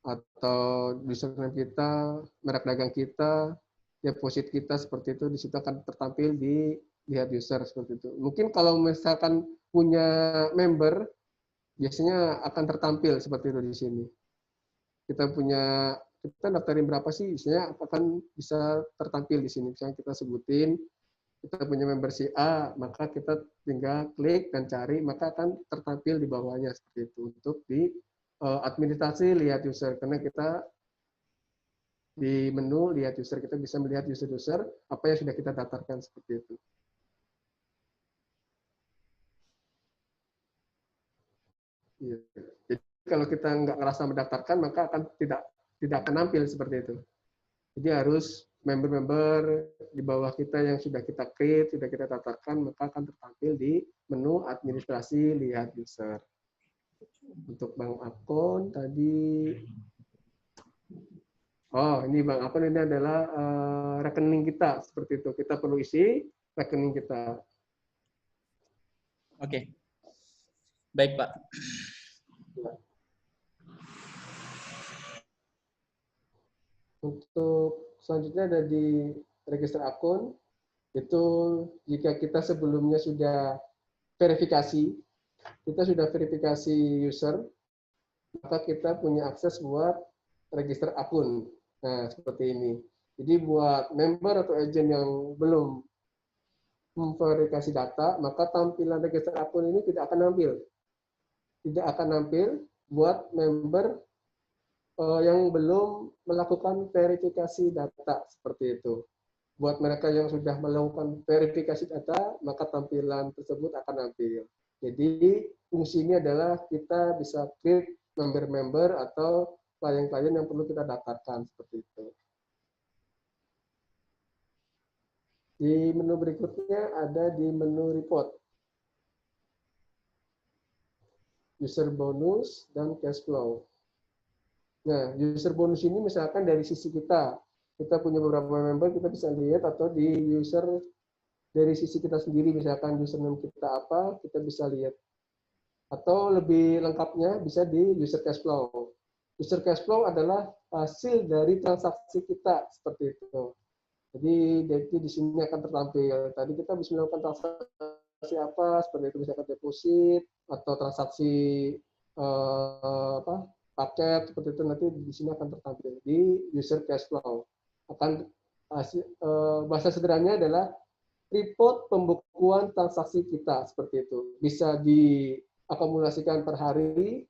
[SPEAKER 1] atau username kita, merek dagang kita, deposit kita seperti itu, di situ akan tertampil di lihat user seperti itu. Mungkin kalau misalkan punya member, biasanya akan tertampil seperti itu di sini. Kita daftarin berapa sih, biasanya akan bisa tertampil di sini. Misalnya kita sebutin, kita punya member si A, maka kita tinggal klik dan cari, maka akan tertampil di bawahnya seperti itu untuk di administrasi lihat user, karena kita di menu lihat user kita bisa melihat user-user apa yang sudah kita daftarkan seperti itu. Iya. Jadi kalau kita nggak ngerasa mendaftarkan maka akan tidak akan nampil seperti itu. Jadi harus member-member di bawah kita yang sudah kita create, sudah kita daftarkan, maka akan tertampil di menu administrasi lihat user. Untuk bank akun tadi, oh ini bank akun ini adalah rekening kita seperti itu. Kita perlu isi rekening kita.
[SPEAKER 2] Oke. Baik Pak.
[SPEAKER 1] Untuk selanjutnya ada di register akun, itu jika kita sebelumnya sudah verifikasi, kita sudah verifikasi user, maka kita punya akses buat register akun. Nah, seperti ini. Jadi buat member atau agent yang belum memverifikasi data, maka tampilan register akun ini tidak akan nampil. Tidak akan nampil buat member yang belum melakukan verifikasi data seperti itu. Buat mereka yang sudah melakukan verifikasi data, maka tampilan tersebut akan nampil. Jadi fungsi ini adalah kita bisa create member-member atau klien-klien yang perlu kita daftarkan seperti itu. Di menu berikutnya ada di menu report. User bonus dan cash flow. Nah, user bonus ini misalkan dari sisi kita punya beberapa member, kita bisa lihat, atau di user dari sisi kita sendiri, misalkan username kita apa, kita bisa lihat. Atau lebih lengkapnya bisa di user cash flow. User cash flow adalah hasil dari transaksi kita seperti itu. Jadi di sini akan tertampil. Tadi kita bisa melakukan transaksi apa, seperti itu, misalkan deposit atau transaksi paket seperti itu, nanti di sini akan tertampil di user cash flow. Akan bahasa sederhananya adalah report pembukuan transaksi kita seperti itu. Bisa diakumulasikan per hari,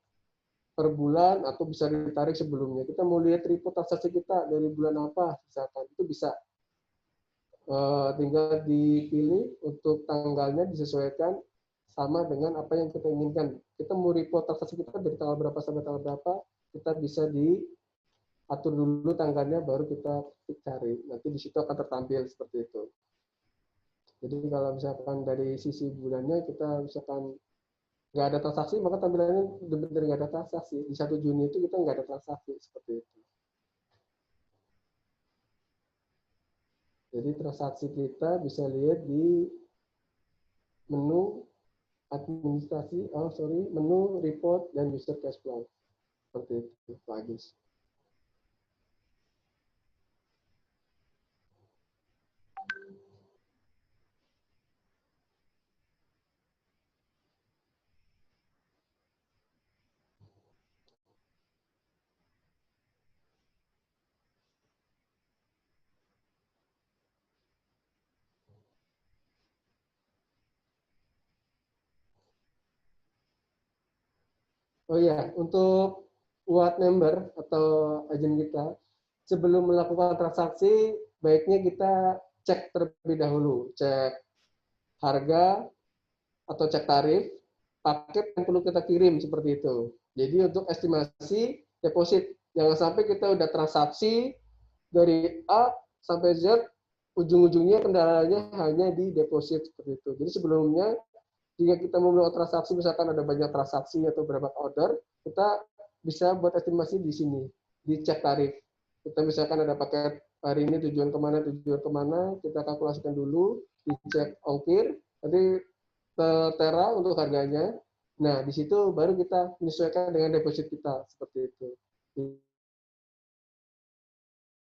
[SPEAKER 1] per bulan, atau bisa ditarik sebelumnya. Kita mau lihat report transaksi kita dari bulan apa, misalkan itu bisa. Tinggal dipilih untuk tanggalnya disesuaikan sama dengan apa yang kita inginkan. Kita mau report transaksi kita dari tanggal berapa sampai tanggal berapa, kita bisa diatur dulu tanggalnya, baru kita cari. Nanti di situ akan tertampil seperti itu. Jadi kalau misalkan dari sisi bulannya kita misalkan nggak ada transaksi, maka tampilannya benar-benar nggak ada transaksi. Di 1 Juni itu kita nggak ada transaksi seperti itu. Jadi transaksi kita bisa lihat di menu administrasi, menu report dan user cash flow. Seperti itu, Pak Agus. Oh iya, untuk buat member atau agen kita, sebelum melakukan transaksi, baiknya kita cek terlebih dahulu, cek harga atau cek tarif, paket yang perlu kita kirim seperti itu. Jadi untuk estimasi deposit, jangan sampai kita udah transaksi dari A sampai Z, ujung-ujungnya kendalanya hanya di deposit seperti itu. Jadi sebelumnya jika kita mau melakukan transaksi, misalkan ada banyak transaksi atau berapa order, kita bisa buat estimasi di sini, di cek tarif. Kita misalkan ada paket hari ini tujuan kemana, kita kalkulasikan dulu, dicek ongkir, nanti tertera untuk harganya. Nah, di situ baru kita menyesuaikan dengan deposit kita, seperti itu.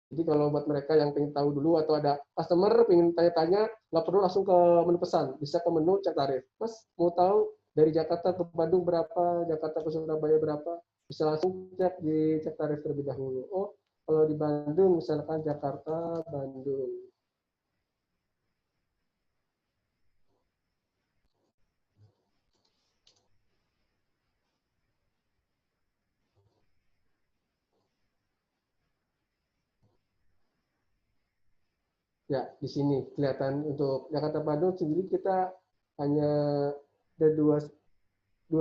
[SPEAKER 1] Jadi kalau buat mereka yang pengen tahu dulu atau ada customer pengen tanya-tanya, nggak perlu langsung ke menu pesan, bisa ke menu cek tarif. Mas mau tahu dari Jakarta ke Bandung berapa, Jakarta ke Surabaya berapa, bisa langsung cek di cek tarif terlebih dahulu. Oh, kalau di Bandung misalkan Jakarta, Bandung. Ya, di sini kelihatan untuk Jakarta Bandung sendiri kita hanya ada dua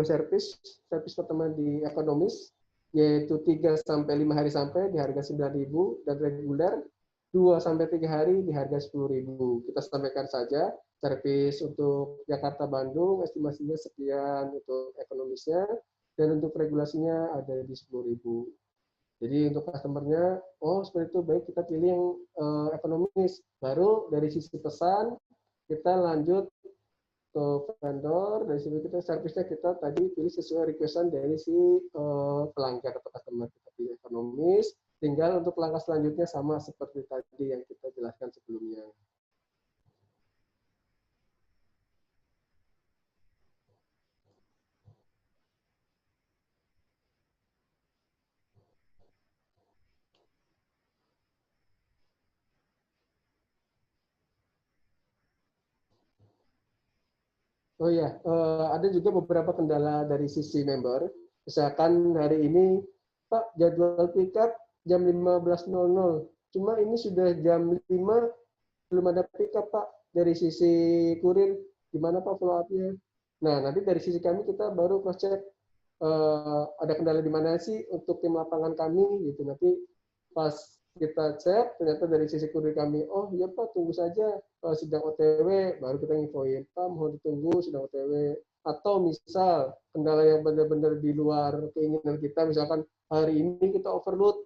[SPEAKER 1] servis pertama di ekonomis, yaitu 3 sampai 5 hari sampai di harga 9.000 dan reguler 2 sampai 3 hari di harga 10.000. Kita sampaikan saja servis untuk Jakarta Bandung estimasinya sekian untuk ekonomisnya dan untuk regulasinya ada di 10.000. Jadi untuk customer-nya, oh seperti itu, baik kita pilih yang ekonomis. Baru dari sisi pesan, kita lanjut ke vendor, dari situ kita servisnya kita tadi pilih sesuai requestan dari si pelanggan atau customer. Kita pilih ekonomis, tinggal untuk langkah selanjutnya sama seperti tadi yang kita jelaskan sebelumnya. Oh ya, ada juga beberapa kendala dari sisi member. Misalkan hari ini, Pak, jadwal pick up jam 15.00. Cuma ini sudah jam 5, belum ada pick up, Pak. Dari sisi kurir, gimana Pak follow up-nya? Nah, nanti dari sisi kami kita baru cross-check ada kendala di mana sih untuk tim lapangan kami, gitu. Nanti pas kita cek, ternyata dari sisi kurir kami, oh iya Pak, tunggu saja, sedang OTW, baru kita nginfoin, Pak mohon ditunggu, sedang OTW. Atau misal, kendala yang benar-benar di luar keinginan kita, misalkan hari ini kita overload,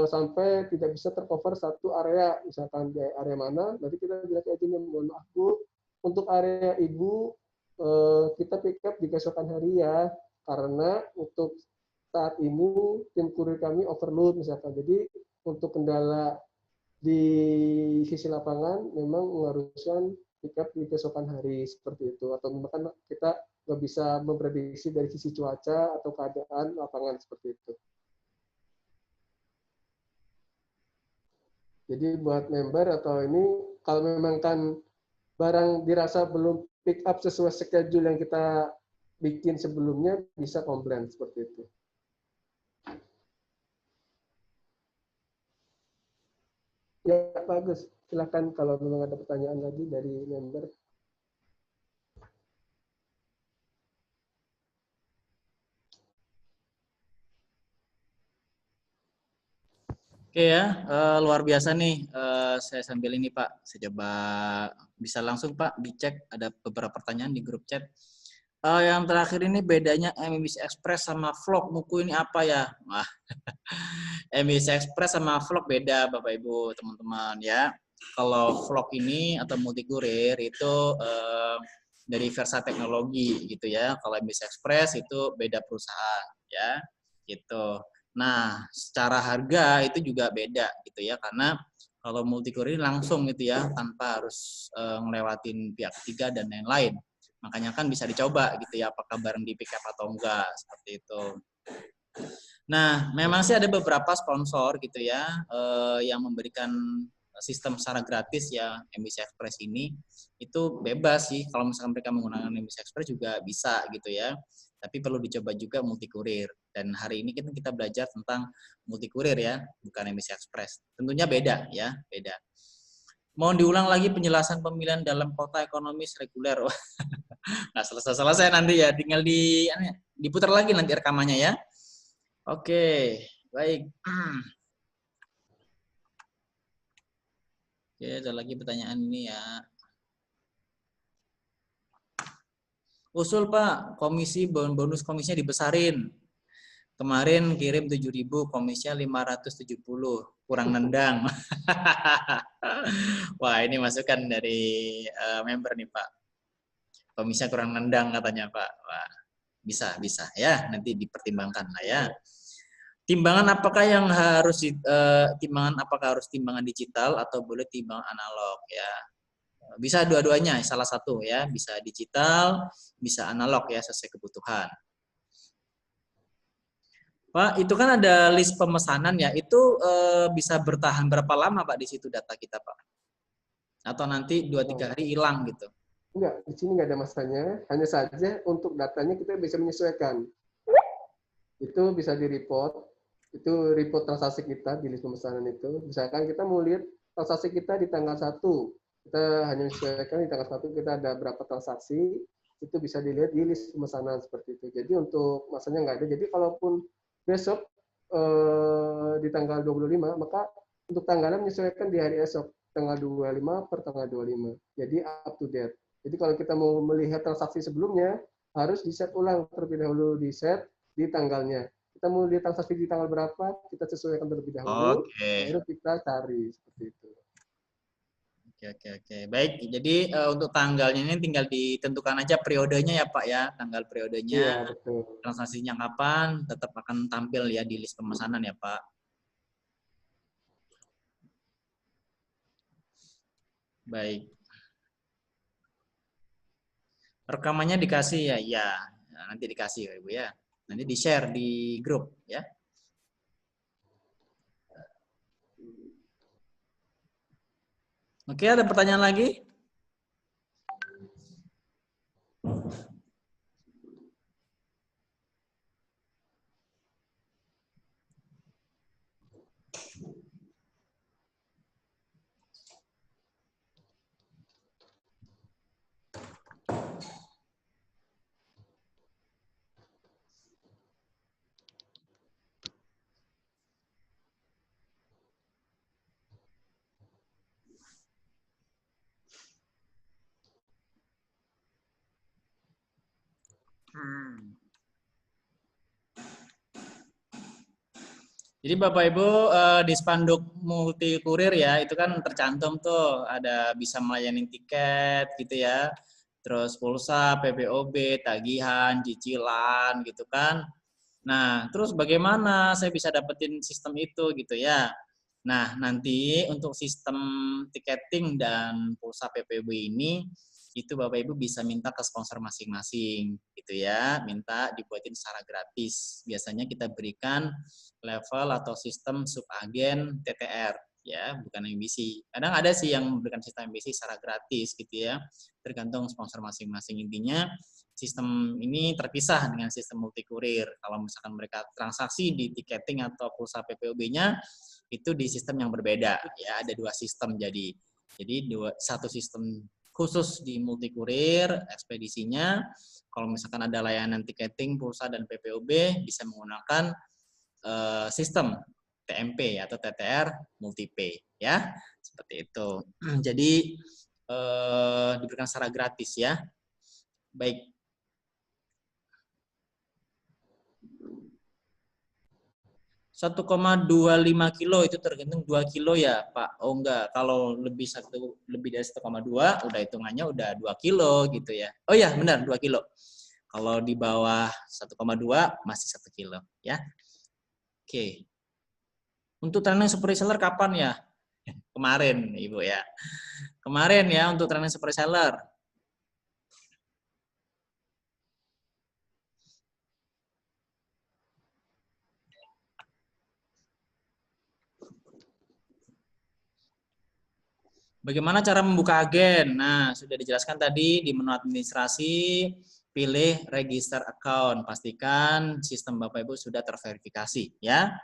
[SPEAKER 1] sampai tidak bisa tercover satu area, misalkan di area mana, nanti kita bilang ke agennya, mohon maaf Bu, untuk area Ibu, kita pick up di keesokan hari ya, karena untuk saat ini tim kurir kami overload misalkan. Jadi untuk kendala di sisi lapangan memang mengharuskan pick up di keesokan hari seperti itu. Atau bahkan kita nggak bisa memprediksi dari sisi cuaca atau keadaan lapangan seperti itu. Jadi buat member atau ini kalau memang kan barang dirasa belum pick up sesuai schedule yang kita bikin sebelumnya, bisa komplain seperti itu. Ya, bagus. Silakan kalau memang ada pertanyaan lagi dari member.
[SPEAKER 2] Oke ya, luar biasa nih. Saya sambil ini Pak, saya coba bisa langsung Pak dicek. Ada beberapa pertanyaan di grup chat. Yang terakhir ini bedanya MBC Express sama Vlog Muku ini apa ya? Wah, MBC Express sama Vlog beda Bapak Ibu teman-teman ya. kalau vlog ini atau multi kurir itu dari Versa Teknologi gitu ya. Kalau MBC Express itu beda perusahaan ya, gitu. Nah, secara harga itu juga beda gitu ya, karena kalau multi kurir langsung gitu ya, tanpa harus ngelewatin pihak ketiga dan lain-lain. Makanya kan bisa dicoba gitu ya, apakah bareng di pick up atau enggak, seperti itu. Nah, memang sih ada beberapa sponsor gitu ya, yang memberikan sistem secara gratis ya MBC Express ini. Itu bebas sih, kalau misalkan mereka menggunakan MBC Express juga bisa gitu ya. Tapi perlu dicoba juga multi kurir. Dan hari ini kita belajar tentang multi kurir ya, bukan MBC Express. Tentunya beda ya, beda. Mohon diulang lagi penjelasan pemilihan dalam kota ekonomis reguler. Nggak selesai-selesai nanti ya, tinggal diputar lagi nanti rekamannya ya. Oke, baik. Oke, ada lagi pertanyaan ini ya. Usul Pak, komisi bonus komisinya dibesarin. Kemarin kirim 7.000, komisinya 570, kurang nendang. Wah, ini masukan dari member nih Pak. Komisinya kurang nendang katanya Pak. Wah, bisa ya, nanti dipertimbangkan lah ya. Timbangan apakah yang harus timbangan digital atau boleh timbangan analog ya? Bisa dua-duanya, salah satu ya, bisa digital, bisa analog ya, sesuai kebutuhan. Pak, itu kan ada list pemesanan ya, itu bisa bertahan berapa lama Pak di situ data kita Pak? Atau nanti 2-3 hari hilang gitu?
[SPEAKER 1] Enggak, di sini nggak ada masanya, hanya saja untuk datanya kita bisa menyesuaikan. Itu bisa di-report, itu report transaksi kita di list pemesanan itu. Misalkan kita mau lihat transaksi kita di tanggal 1, kita hanya menyesuaikan di tanggal 1 kita ada berapa transaksi, itu bisa dilihat di list pemesanan seperti itu. Jadi untuk masanya nggak ada. Jadi kalaupun besok di tanggal 25, maka untuk tanggalnya menyesuaikan di hari esok, tanggal 25 per tanggal 25. Jadi up to date. Jadi kalau kita mau melihat transaksi sebelumnya, harus di-set ulang terlebih dahulu, di-set di tanggalnya. Kita mau lihat transaksi di tanggal berapa, kita sesuaikan terlebih dahulu, baru kita cari seperti itu.
[SPEAKER 2] Oke. Baik, jadi untuk tanggalnya ini tinggal ditentukan aja periodenya ya Pak ya, tanggal periodenya,
[SPEAKER 1] Iya, betul.
[SPEAKER 2] transaksinya kapan, tetap akan tampil ya di list pemesanan ya Pak. Baik. Rekamannya dikasih ya, iya. Nah, nanti dikasih ya Ibu ya. Nanti di-share di grup ya. Oke, ada pertanyaan lagi? Jadi Bapak Ibu di spanduk multi kurir ya itu kan tercantum tuh ada bisa melayani tiket gitu ya, terus pulsa, PPOB, tagihan, cicilan gitu kan. Nah terus bagaimana saya bisa dapetin sistem itu gitu ya? Nah nanti untuk sistem tiketing dan pulsa PPOB ini itu Bapak Ibu bisa minta ke sponsor masing-masing gitu ya, minta dibuatin secara gratis. Biasanya kita berikan level atau sistem subagen TTR ya, bukan MBC. Kadang ada sih yang memberikan sistem MBC secara gratis gitu ya, tergantung sponsor masing-masing. Intinya sistem ini terpisah dengan sistem multi kurir. Kalau misalkan mereka transaksi di tiketing atau pulsa PPOB-nya itu di sistem yang berbeda ya, ada 2 sistem jadi satu sistem khusus di multi kurir ekspedisinya. Kalau misalkan ada layanan tiketing, pulsa dan PPOB bisa menggunakan sistem TMP atau TTR multipay ya. Seperti itu. Jadi diberikan secara gratis ya. Baik. 1,25 kilo itu tergantung 2 kilo ya Pak. Oh enggak, kalau lebih dari 1,2 udah hitungannya udah 2 kilo gitu ya. Oh ya benar 2 kilo. Kalau di bawah 1,2 masih 1 kilo ya. Oke. Untuk training super reseller kapan ya? Kemarin Ibu ya. Kemarin ya untuk training super reseller. Bagaimana cara membuka agen? Nah, sudah dijelaskan tadi di menu administrasi, pilih register account. Pastikan sistem Bapak Ibu sudah terverifikasi ya.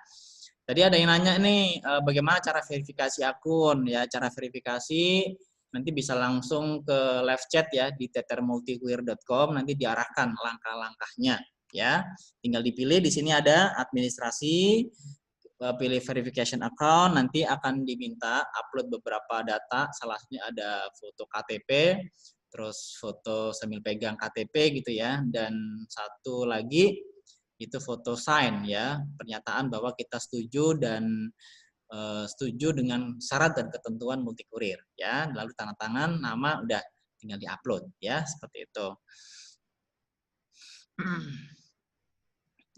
[SPEAKER 2] Tadi ada yang nanya nih, bagaimana cara verifikasi akun ya? Cara verifikasi nanti bisa langsung ke live chat ya di tethermultiqueer.com, nanti diarahkan langkah-langkahnya ya. Tinggal dipilih di sini ada administrasi, pilih verification account, nanti akan diminta upload beberapa data, salah satunya ada foto KTP, terus foto sambil pegang KTP gitu ya, dan satu lagi itu foto sign ya, pernyataan bahwa kita setuju dan setuju dengan syarat dan ketentuan multi kurir ya, lalu tanda tangan, nama udah tinggal diupload ya, seperti itu.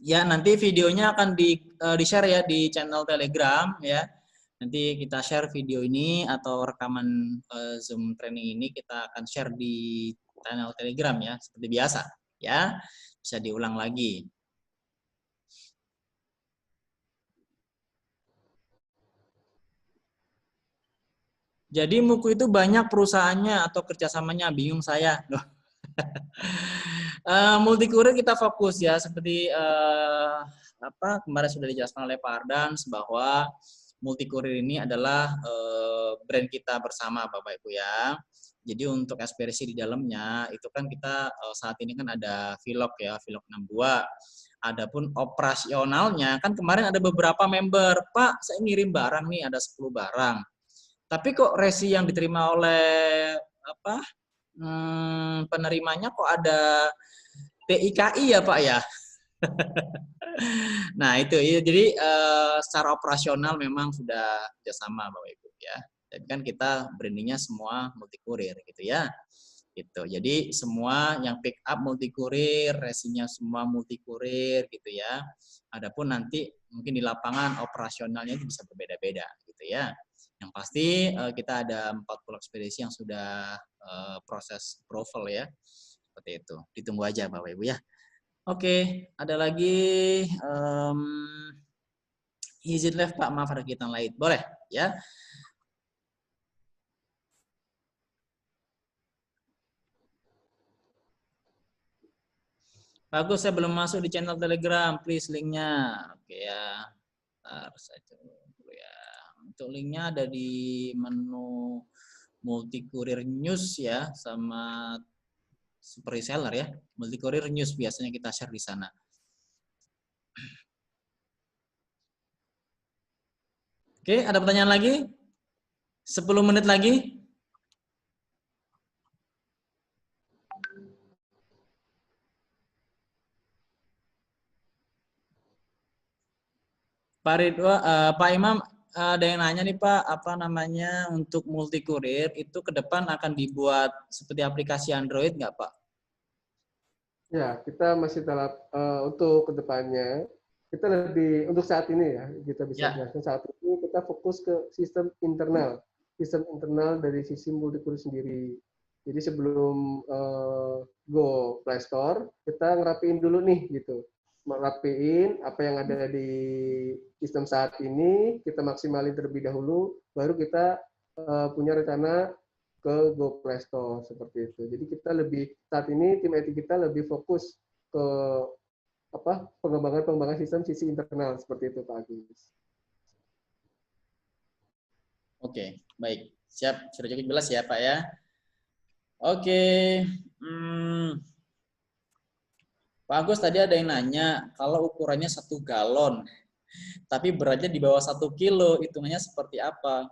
[SPEAKER 2] Ya, nanti videonya akan di-share ya di channel Telegram ya. Nanti kita share video ini atau rekaman Zoom training ini kita akan share di channel Telegram ya, seperti biasa ya. Bisa diulang lagi. Jadi Muku itu banyak perusahaannya atau kerjasamanya, bingung saya. Loh. Multi kurir kita fokus ya, seperti apa kemarin sudah dijelaskan oleh Pak Ardans bahwa multi kurir ini adalah brand kita bersama Bapak Ibu ya. Jadi untuk ekspedisi di dalamnya itu kan kita saat ini kan ada vlog ya, vlog 62. Adapun operasionalnya kan kemarin ada beberapa member, Pak saya ngirim barang nih ada 10 barang. Tapi kok resi yang diterima oleh apa penerimanya kok ada TIKI ya Pak ya. Nah itu ya, jadi secara operasional memang sudah kerjasama Bapak Ibu ya. Jadi kan kita brandingnya semua multi kurir gitu ya. Gitu. Jadi semua yang pick up multi kurir, resinya semua multi kurir gitu ya. Adapun nanti mungkin di lapangan operasionalnya itu bisa berbeda-beda gitu ya. Yang pasti kita ada 40 ekspedisi yang sudah proses approval ya. Seperti itu. Ditunggu aja Bapak Ibu ya. Oke, ada lagi izin live Pak, maaf ada kegiatan lain. Boleh ya. Bagus, saya belum masuk di channel Telegram. Please linknya. Oke ya. Bentar saja dulu ya. Untuk linknya ada di menu multi kurir news ya, sama super reseller ya. Multi kurir news biasanya kita share di sana. Oke, ada pertanyaan lagi? 10 menit lagi. Pak Ridwan, Pak Imam, ada yang nanya nih Pak, apa namanya untuk multi kurir itu ke depan akan dibuat seperti aplikasi Android nggak Pak?
[SPEAKER 1] Ya, kita masih dalam untuk kedepannya kita lebih untuk saat ini ya kita bisa jelaskan saat ini kita fokus ke sistem internal dari sisi multi kurir sendiri. Jadi sebelum go Play Store kita ngerapiin dulu nih gitu, ngerapiin apa yang ada di sistem saat ini kita maksimalin terlebih dahulu, baru kita punya rencana ke Go Play Store seperti itu. Jadi kita lebih saat ini tim IT kita lebih fokus ke pengembangan sistem sisi internal seperti itu Pak Agus.
[SPEAKER 2] Oke, baik. Siap, sudah cukup jelas ya Pak ya. Oke. Pak Agus tadi ada yang nanya, kalau ukurannya 1 galon, tapi beratnya di bawah 1 kilo, hitungannya seperti apa?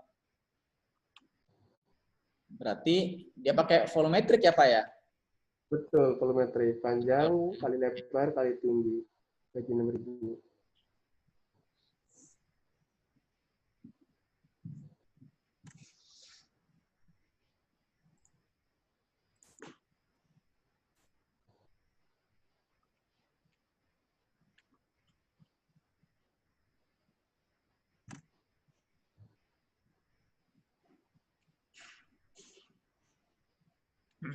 [SPEAKER 2] Berarti dia pakai volumetrik ya Pak ya?
[SPEAKER 1] Betul, volumetrik. Panjang kali lebar kali tinggi. Bagi 6.000.
[SPEAKER 2] Oke,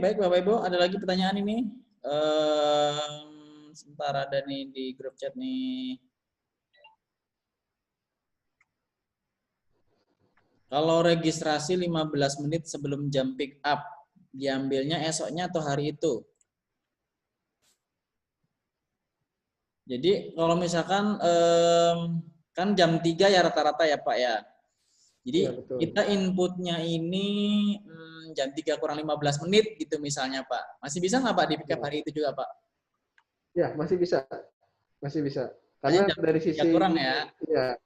[SPEAKER 2] baik Bapak Ibu, ada lagi pertanyaan ini? Sebentar ada nih di grup chat nih. Kalau registrasi 15 menit sebelum jam pick up, diambilnya esoknya atau hari itu? Jadi kalau misalkan kan jam 3 ya rata-rata ya Pak ya. Jadi
[SPEAKER 1] Ya, betul.
[SPEAKER 2] kita inputnya ini jam 3 kurang 15 menit gitu misalnya Pak. Masih bisa nggak Pak di pick up
[SPEAKER 1] Ya.
[SPEAKER 2] hari itu juga Pak?
[SPEAKER 1] Ya, masih bisa. Masih bisa.
[SPEAKER 2] Hanya
[SPEAKER 1] Karena
[SPEAKER 2] jam
[SPEAKER 1] dari
[SPEAKER 2] 3
[SPEAKER 1] sisi
[SPEAKER 2] kurang ya.
[SPEAKER 1] ya,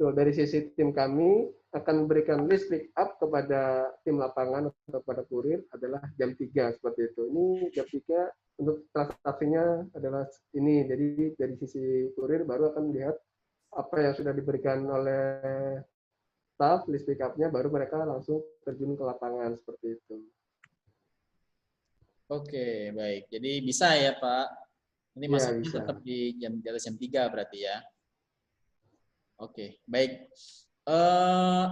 [SPEAKER 1] tuh, dari sisi tim kami akan memberikan list pick up kepada tim lapangan atau kepada kurir adalah jam 3 seperti itu. Ini jam 3 untuk transaksinya adalah ini. Jadi dari sisi kurir baru akan melihat apa yang sudah diberikan oleh staff, list pick up-nya, baru mereka langsung terjun ke lapangan seperti itu.
[SPEAKER 2] Oke, baik. Jadi bisa ya Pak. Ini
[SPEAKER 1] Ya,
[SPEAKER 2] masuknya
[SPEAKER 1] bisa.
[SPEAKER 2] tetap di atas jam 3 berarti ya. Oke, baik.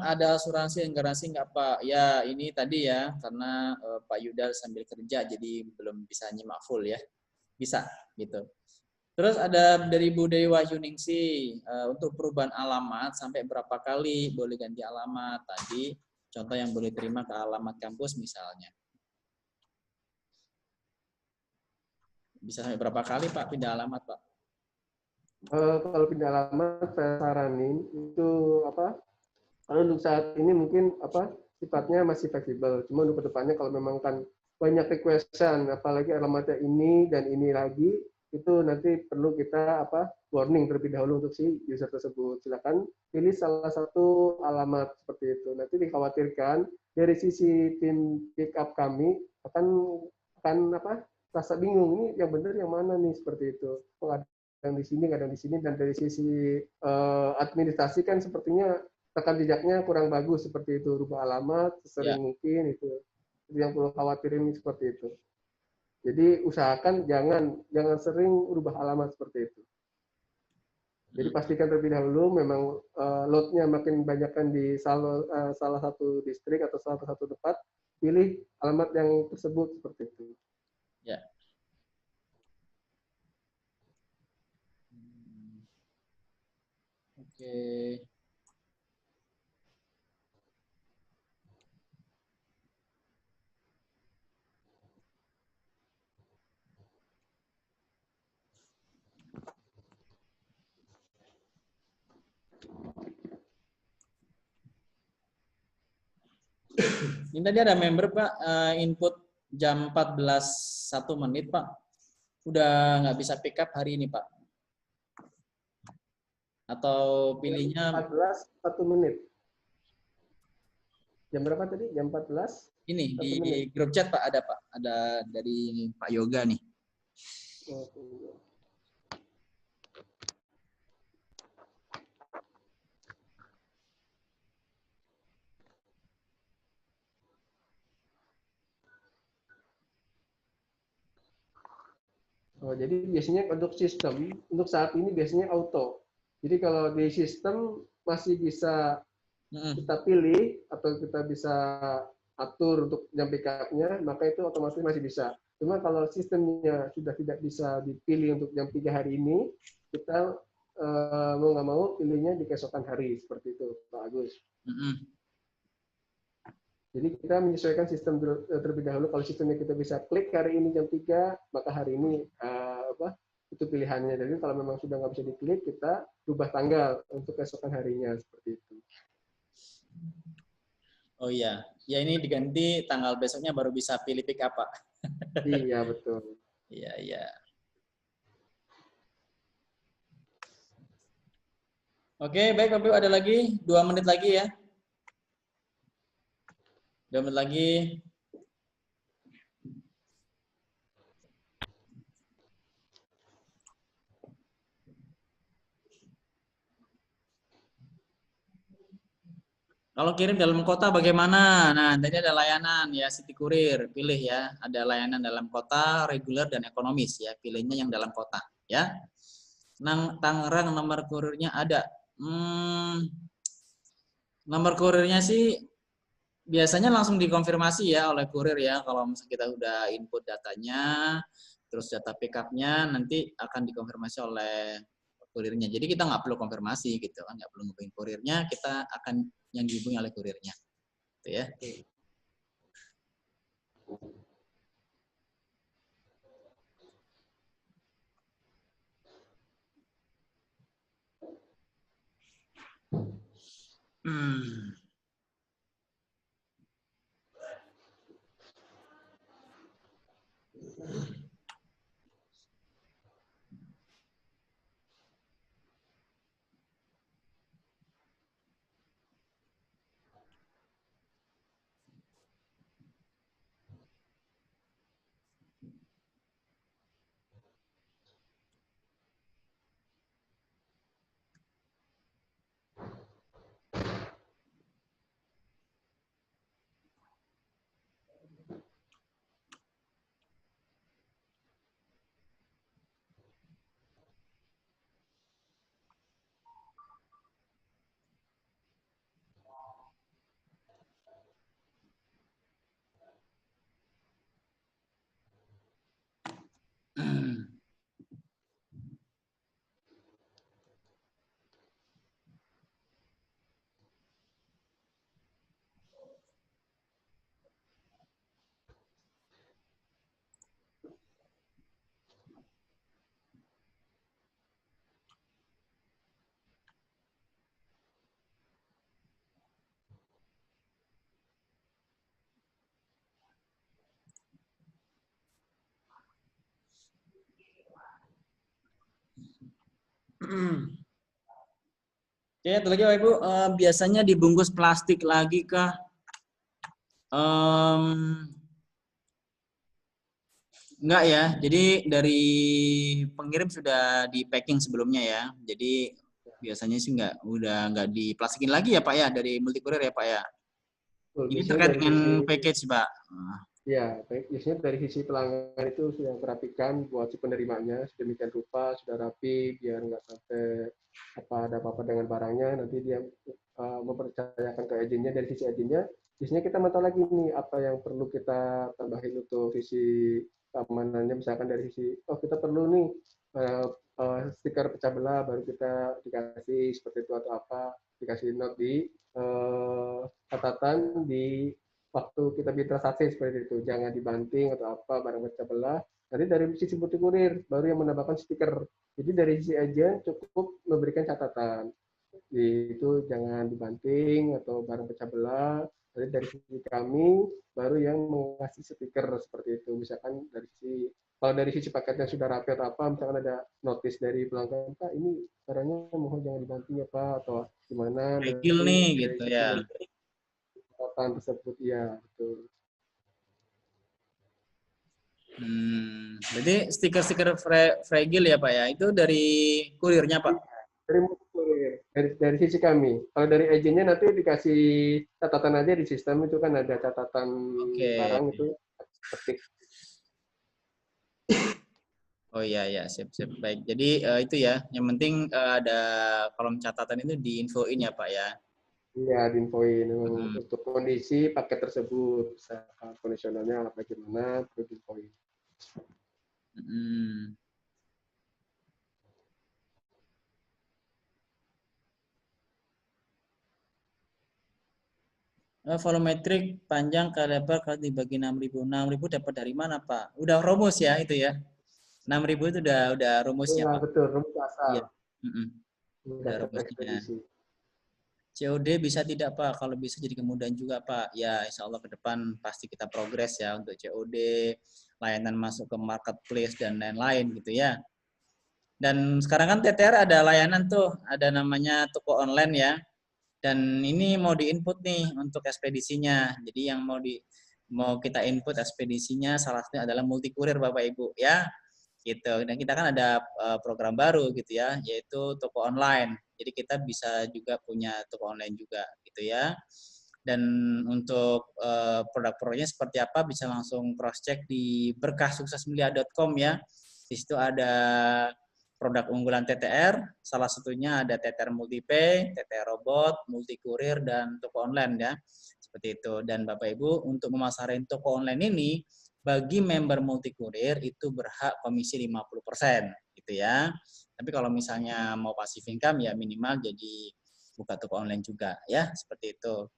[SPEAKER 2] Ada asuransi dan garansi nggak Pak? Ya, ini tadi ya, karena Pak Yuda sambil kerja, jadi belum bisa nyimak full ya. Bisa, gitu. Terus ada dari Bu Dewi Wahyuningsi, untuk perubahan alamat sampai berapa kali boleh ganti alamat? Tadi contoh yang boleh terima ke alamat kampus misalnya. Bisa sampai berapa kali Pak pindah alamat Pak?
[SPEAKER 1] Kalau pindah alamat saya saranin itu apa? Kalau untuk saat ini mungkin apa sifatnya masih fleksibel. Cuma untuk kedepannya kalau memang kan banyak requestan, apalagi alamatnya ini dan ini lagi, itu nanti perlu kita apa warning terlebih dahulu untuk si user tersebut. Silakan pilih salah satu alamat seperti itu. Nanti dikhawatirkan dari sisi tim pick up kami akan apa rasa bingung ini yang benar yang mana nih seperti itu. Kadang di sini, kadang di sini, dan dari sisi administrasi kan sepertinya rekam jejaknya kurang bagus seperti itu, rubah alamat
[SPEAKER 2] Ya.
[SPEAKER 1] sering mungkin itu yang perlu khawatirin seperti itu. Jadi usahakan jangan sering rubah alamat seperti itu. Jadi pastikan terlebih dahulu memang loadnya makin banyakkan di salah satu distrik atau salah satu tempat, pilih alamat yang tersebut seperti itu.
[SPEAKER 2] Ya. Oke. Ini tadi ada member Pak, input jam 14 1 menit Pak. Udah nggak bisa pick up hari ini Pak. Atau pilihnya
[SPEAKER 1] 14 1 menit. Jam berapa tadi? Jam 14?
[SPEAKER 2] ini
[SPEAKER 1] 1
[SPEAKER 2] di
[SPEAKER 1] menit.
[SPEAKER 2] grup chat Pak ada Pak. Ada dari Pak Yoga nih.
[SPEAKER 1] Oh, jadi biasanya untuk sistem, untuk saat ini biasanya auto. Jadi kalau di sistem masih bisa
[SPEAKER 2] Mm-mm.
[SPEAKER 1] kita pilih atau kita bisa atur untuk jam pick up-nya, maka itu otomatis masih bisa. Cuma kalau sistemnya sudah tidak bisa dipilih untuk jam 3 hari ini, kita mau nggak mau pilihnya di keesokan hari, seperti itu, Pak Agus.
[SPEAKER 2] Mm-mm.
[SPEAKER 1] Jadi kita menyesuaikan sistem terlebih dahulu. Kalau sistemnya kita bisa klik hari ini jam 3, maka hari ini itu pilihannya. Jadi kalau memang sudah nggak bisa diklik, kita rubah tanggal untuk keesokan harinya seperti itu.
[SPEAKER 2] Oh iya, ya ini diganti tanggal besoknya baru bisa pilih pick up, Pak.
[SPEAKER 1] Iya betul.
[SPEAKER 2] Iya, iya. Oke, baik Bapak Ibu, ada lagi 2 menit lagi ya. 2 menit lagi. Kalau kirim dalam kota bagaimana? Nah, tadi ada layanan ya, City Courier, pilih ya. Ada layanan dalam kota, reguler dan ekonomis ya. Pilihnya yang dalam kota ya. Tangerang nomor kurirnya ada. Nomor kurirnya sih biasanya langsung dikonfirmasi ya oleh kurir ya. Kalau misalnya kita udah input datanya, terus data pick up-nya nanti akan dikonfirmasi oleh kurirnya. Jadi kita nggak perlu konfirmasi gitu kan, nggak perlu ngubungin kurirnya, kita akan yang dihubungi oleh kurirnya. Gitu ya. Hmm. Oke, itu lagi Bapak Ibu, biasanya dibungkus plastik lagi kah? Enggak ya, jadi dari pengirim sudah di packing sebelumnya ya. Jadi biasanya sih udah nggak diplastikin lagi ya Pak ya, dari multi courier ya Pak ya. Ini
[SPEAKER 1] Biasanya
[SPEAKER 2] terkait
[SPEAKER 1] dari
[SPEAKER 2] dengan
[SPEAKER 1] sisi
[SPEAKER 2] package Pak.
[SPEAKER 1] Ya, baik. Biasanya dari sisi pelanggan itu sudah merapikan buat si penerimanya sedemikian rupa, sudah rapi, biar nggak sampai ada apa-apa dengan barangnya. Nanti dia mempercayakan ke agennya. Dari sisi agennya, biasanya kita mantau lagi nih apa yang perlu kita tambahin untuk sisi keamanannya. Misalkan dari sisi, oh kita perlu nih stiker pecah belah, baru kita dikasih seperti itu atau apa, dikasih note di catatan di waktu kita bikin transaksi seperti itu, jangan dibanting atau apa barang pecah belah. Nanti dari sisi multi kurir baru yang menambahkan stiker. Jadi dari sisi agen cukup memberikan catatan, itu jangan dibanting atau barang pecah belah. Nanti dari sisi kami baru yang mengasih stiker seperti itu. Misalkan dari sisi kalau dari sisi paketnya sudah rapi atau apa, misalkan ada notice dari pelanggan, Pak ini barangnya mohon jangan dibanting ya Pak, atau gimana,
[SPEAKER 2] Regil
[SPEAKER 1] nanti
[SPEAKER 2] nih
[SPEAKER 1] dari
[SPEAKER 2] gitu
[SPEAKER 1] situ
[SPEAKER 2] ya.
[SPEAKER 1] catatan tersebut, ya betul.
[SPEAKER 2] Berarti stiker-stiker fragile ya Pak ya, itu dari kurirnya Pak?
[SPEAKER 1] Dari kurir, dari sisi kami. Kalau dari agennya nanti dikasih catatan aja di sistem itu kan ada catatan
[SPEAKER 2] Oke.
[SPEAKER 1] barang itu ketik.
[SPEAKER 2] Oh iya ya, sip sip baik. Jadi itu ya, yang penting ada kolom catatan itu diinfoin ya Pak ya.
[SPEAKER 1] Iya, diinfoin
[SPEAKER 2] Hmm.
[SPEAKER 1] untuk kondisi paket tersebut, misalkan kondisionalnya bagaimana, perlu diinfoin.
[SPEAKER 2] Hmm. Volumetrik panjang ke lebar kalau dibagi 6.000. 6.000 dapat dari mana Pak? Udah rumus ya itu ya. 6.000 itu udah rumusnya
[SPEAKER 1] Iya,
[SPEAKER 2] Pak.
[SPEAKER 1] betul, rumus asal,
[SPEAKER 2] Iya. Mm-mm. Udah
[SPEAKER 1] data
[SPEAKER 2] rumusnya.
[SPEAKER 1] ekspedisi.
[SPEAKER 2] COD bisa tidak Pak? Kalau bisa jadi kemudahan juga Pak. Ya insya Allah ke depan pasti kita progres ya untuk COD, layanan masuk ke marketplace dan lain-lain gitu ya. Dan sekarang kan TTR ada layanan tuh, ada namanya toko online ya. Dan ini mau diinput nih untuk ekspedisinya. Jadi yang mau kita input ekspedisinya salah satunya adalah multi kurir Bapak Ibu ya. Gitu. Dan kita kan ada program baru gitu ya, yaitu toko online. Jadi kita bisa juga punya toko online juga gitu ya. Dan untuk produk-produknya seperti apa bisa langsung cross check di berkahsuksesmulia.com ya. Di situ ada produk unggulan TTR, salah satunya ada TTR Multipay, TTR Robot, Multi Kurir, dan toko online ya. Seperti itu. Dan Bapak Ibu, untuk memasarin toko online ini, bagi member Multi Kurir itu berhak komisi 50% gitu ya. Tapi kalau misalnya mau passive income ya minimal jadi buka toko online juga ya, seperti itu.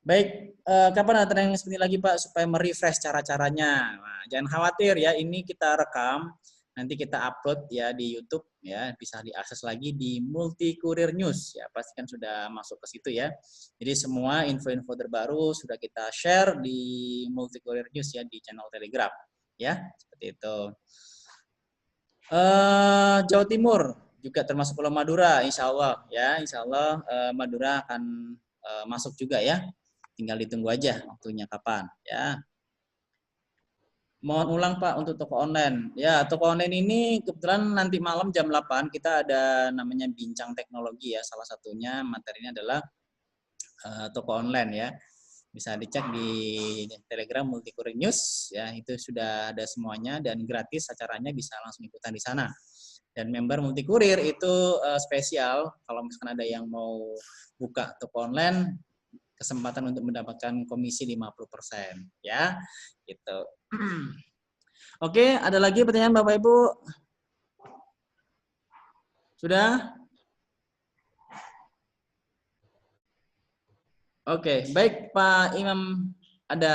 [SPEAKER 2] Baik, kapan ada training seperti lagi Pak supaya merefresh cara-caranya? Nah, jangan khawatir ya, ini kita rekam, nanti kita upload ya di YouTube ya, bisa diakses lagi di Multi Kurir News ya, pastikan sudah masuk ke situ ya. Jadi semua info-info terbaru sudah kita share di Multi Kurir News ya di channel Telegram ya, seperti itu. Jawa Timur juga termasuk Pulau Madura, insya Allah ya, insya Allah Madura akan masuk juga ya. Tinggal ditunggu aja waktunya kapan ya. Mohon ulang Pak untuk toko online. Ya, toko online ini kebetulan nanti malam jam 8 kita ada namanya bincang teknologi ya. Salah satunya materinya adalah toko online ya. Bisa dicek di Telegram Multikurir News ya. Itu sudah ada semuanya dan gratis acaranya bisa langsung ikutan di sana. Dan member Multikurir itu spesial kalau misalkan ada yang mau buka toko online kesempatan untuk mendapatkan komisi 50% ya gitu. Oke, ada lagi pertanyaan Bapak Ibu? Sudah? Oke, baik Pak Imam, ada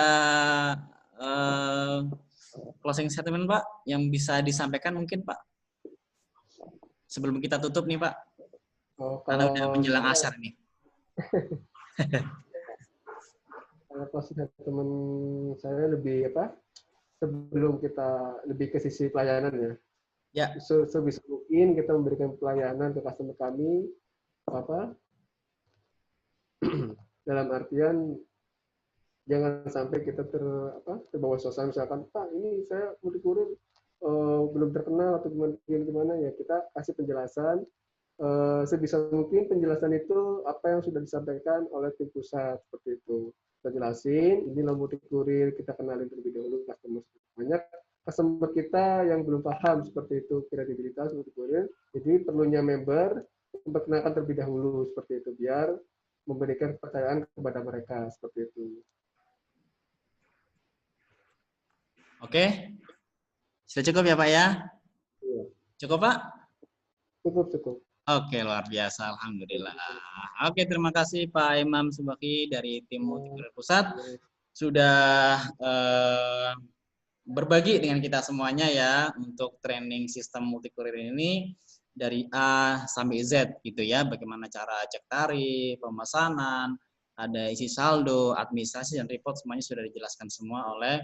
[SPEAKER 2] closing statement Pak yang bisa disampaikan mungkin Pak sebelum kita tutup nih Pak,
[SPEAKER 1] Oh,
[SPEAKER 2] karena udah
[SPEAKER 1] kalau
[SPEAKER 2] menjelang
[SPEAKER 1] saya,
[SPEAKER 2] asar nih.
[SPEAKER 1] kalau teman saya lebih apa? Sebelum kita lebih ke sisi pelayanan ya.
[SPEAKER 2] Ya,
[SPEAKER 1] Sebisa mungkin kita memberikan pelayanan ke customer kami apa dalam artian jangan sampai kita terbawa suasana misalkan Pak ini saya mudik kurir belum terkenal atau gimana ya kita kasih penjelasan sebisa mungkin penjelasan itu apa yang sudah disampaikan oleh tim pusat seperti itu kita jelasin ini loh mudik kurir kita kenalin terlebih dahulu customer banyak customer kita yang belum paham seperti itu kredibilitas mudik kurir jadi perlunya member memperkenalkan terlebih dahulu seperti itu biar memberikan kepercayaan kepada mereka seperti itu.
[SPEAKER 2] oke. Sudah cukup ya Pak ya?
[SPEAKER 1] Iya.
[SPEAKER 2] Cukup Pak?
[SPEAKER 1] Cukup.
[SPEAKER 2] Oke, luar biasa. Alhamdulillah. Oke, terima kasih Pak Imam Subaki dari tim Multikurir Pusat. Sudah berbagi dengan kita semuanya ya untuk training sistem multikurir ini dari A sampai Z gitu ya. Bagaimana cara cek tarif, pemesanan, ada isi saldo, administrasi dan report semuanya sudah dijelaskan semua oleh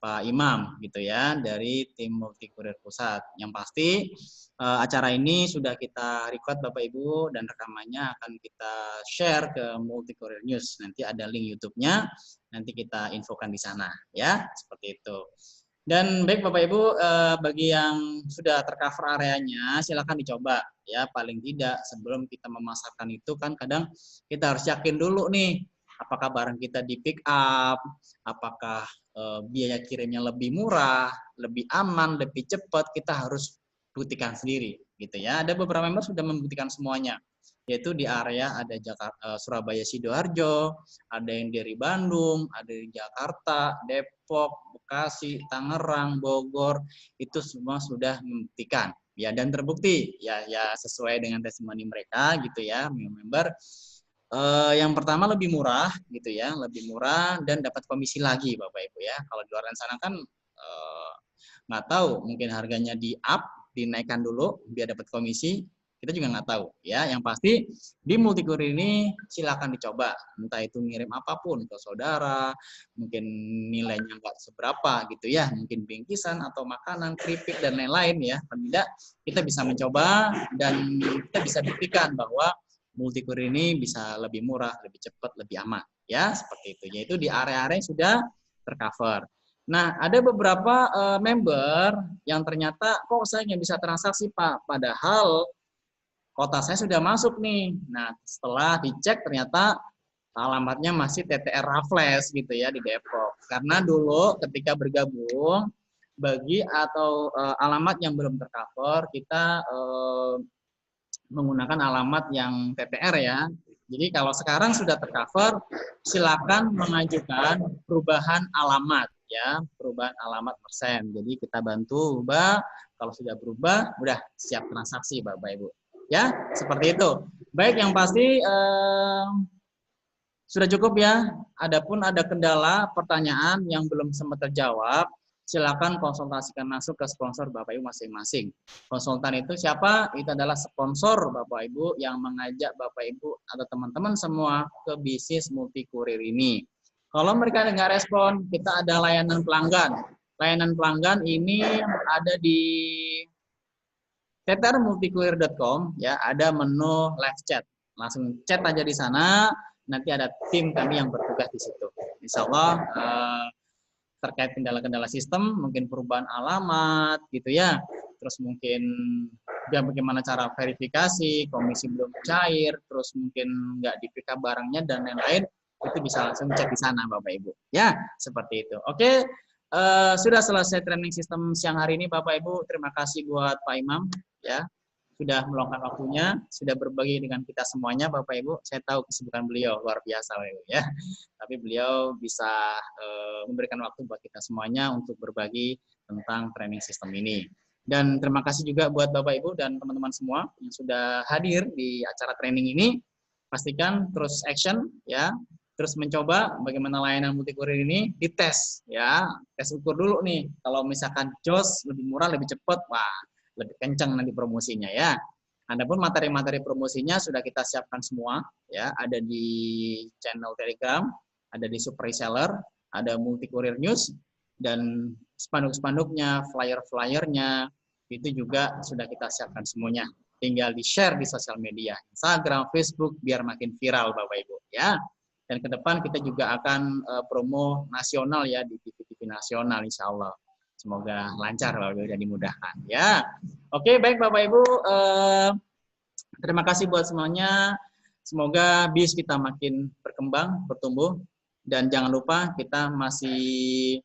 [SPEAKER 2] Pak Imam gitu ya dari tim Multikurir Pusat. Yang pasti acara ini sudah kita record Bapak Ibu dan rekamannya akan kita share ke Multikurir News. Nanti ada link YouTube-nya, nanti kita infokan di sana ya, seperti itu. Dan baik Bapak Ibu, bagi yang sudah tercover areanya, silakan dicoba ya. Paling tidak sebelum kita memasarkan itu kan kadang kita harus yakin dulu nih, apakah barang kita di pick up, apakah biaya kirimnya lebih murah, lebih aman, lebih cepat, kita harus buktikan sendiri gitu ya. Ada beberapa member sudah membuktikan semuanya, yaitu di area ada Jakarta, Surabaya Sidoarjo, ada yang dari Bandung, ada di Jakarta, Depok, Bekasi, Tangerang, Bogor, itu semua sudah membuktikan ya, dan terbukti ya sesuai dengan testimoni mereka gitu ya, member. Yang pertama lebih murah gitu ya, lebih murah dan dapat komisi lagi Bapak Ibu ya. Kalau di luar sana kan nggak tahu, mungkin harganya di up, dinaikkan dulu biar dapat komisi, kita juga nggak tahu ya. Yang pasti di Multikurir ini silakan dicoba, entah itu ngirim apapun ke saudara, mungkin nilainya nggak seberapa gitu ya, mungkin bingkisan atau makanan, keripik dan lain-lain ya. Paling tidak kita bisa mencoba dan kita bisa buktikan bahwa Multikurir ini bisa lebih murah, lebih cepat, lebih aman ya, seperti itu. Yaitu di area-area yang sudah tercover. Nah, ada beberapa member yang ternyata kok saya nggak bisa transaksi Pak, padahal kota saya sudah masuk nih. Nah, setelah dicek ternyata alamatnya masih TTR Raffles gitu ya di Depok. Karena dulu ketika bergabung bagi atau alamat yang belum tercover, kita menggunakan alamat yang TTR ya. Jadi kalau sekarang sudah tercover, silakan mengajukan perubahan alamat ya, perubahan alamat persen. Jadi kita bantu ubah, kalau sudah berubah, udah siap transaksi Bapak Ibu. Ya, seperti itu. Baik, yang pasti sudah cukup ya. Adapun ada kendala, pertanyaan yang belum sempat terjawab, silakan konsultasikan masuk ke sponsor Bapak Ibu masing-masing. Konsultan itu siapa? Itu adalah sponsor Bapak Ibu yang mengajak Bapak Ibu atau teman-teman semua ke bisnis Multikurir ini. Kalau mereka nggak respon, kita ada layanan pelanggan. Layanan pelanggan ini ada di ttrmultikurir.com ya, ada menu live chat. Langsung chat aja di sana, nanti ada tim kami yang bertugas di situ. Insya Allah terkait kendala-kendala sistem, mungkin perubahan alamat gitu ya, terus mungkin ya bagaimana cara verifikasi, komisi belum cair, terus mungkin nggak di pick up barangnya dan lain-lain, itu bisa langsung cek di sana Bapak Ibu. Ya, seperti itu. Oke, sudah selesai training sistem siang hari ini Bapak Ibu. Terima kasih buat Pak Imam ya, sudah meluangkan waktunya, sudah berbagi dengan kita semuanya Bapak Ibu. Saya tahu kesibukan beliau luar biasa Bapak Ibu ya. Tapi beliau bisa memberikan waktu buat kita semuanya untuk berbagi tentang training sistem ini. Dan terima kasih juga buat Bapak Ibu dan teman-teman semua yang sudah hadir di acara training ini. Pastikan terus action ya. Terus mencoba bagaimana layanan Multikurir ini dites ya. Tes ukur dulu nih. Kalau misalkan jos lebih murah, lebih cepat, wah lebih kencang nanti promosinya ya. Adapun materi-materi promosinya sudah kita siapkan semua ya, ada di channel Telegram, ada di Super Reseller, ada Multikurir News, dan spanduk-spanduknya, flyer-flyernya itu juga sudah kita siapkan semuanya. Tinggal di-share di sosial media, Instagram, Facebook, biar makin viral Bapak Ibu ya. Dan ke depan kita juga akan promo nasional ya di TV-TV nasional insya Allah. Semoga lancar Bapak Ibu dan dimudahkan ya. Oke, baik Bapak Ibu, terima kasih buat semuanya. Semoga bis kita makin berkembang, bertumbuh, dan jangan lupa kita masih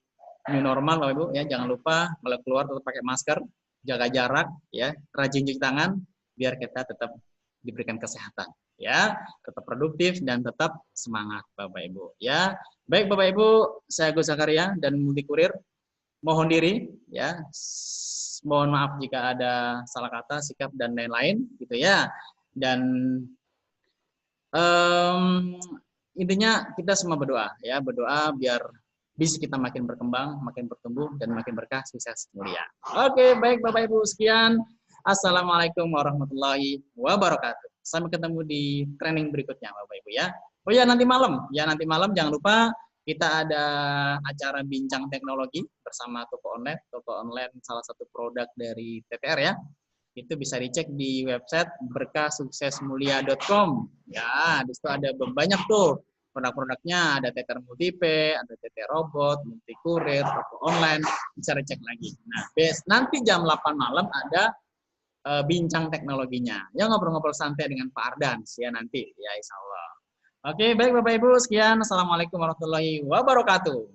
[SPEAKER 2] new normal Bapak Ibu ya. Jangan lupa kalau keluar tetap pakai masker, jaga jarak ya, rajin cuci tangan biar kita tetap diberikan kesehatan ya, tetap produktif dan tetap semangat Bapak Ibu ya. Baik Bapak Ibu, saya Agus Zakaria dan Multikurir mohon diri ya, mohon maaf jika ada salah kata, sikap dan lain-lain gitu ya. Dan intinya kita semua berdoa ya, berdoa biar bisnis kita makin berkembang, makin bertumbuh dan makin berkah, sukses, mulia. Oke, baik Bapak Ibu sekian. Assalamualaikum warahmatullahi wabarakatuh. Sampai ketemu di training berikutnya Bapak Ibu ya. Oh ya nanti malam jangan lupa kita ada acara bincang teknologi bersama toko online salah satu produk dari TTR ya. Itu bisa dicek di website berkahsuksesmulia.com. Ya, di situ ada banyak tuh produk-produknya, ada TTR Multipe, ada TTR Robot, Multikurir, toko online, bisa dicek lagi. Nah, nanti jam 8 malam ada bincang teknologinya. Ya ngobrol-ngobrol santai dengan Pak Ardan ya nanti ya insya Allah. Oke, baik Bapak Ibu, sekian. Assalamualaikum warahmatullahi wabarakatuh.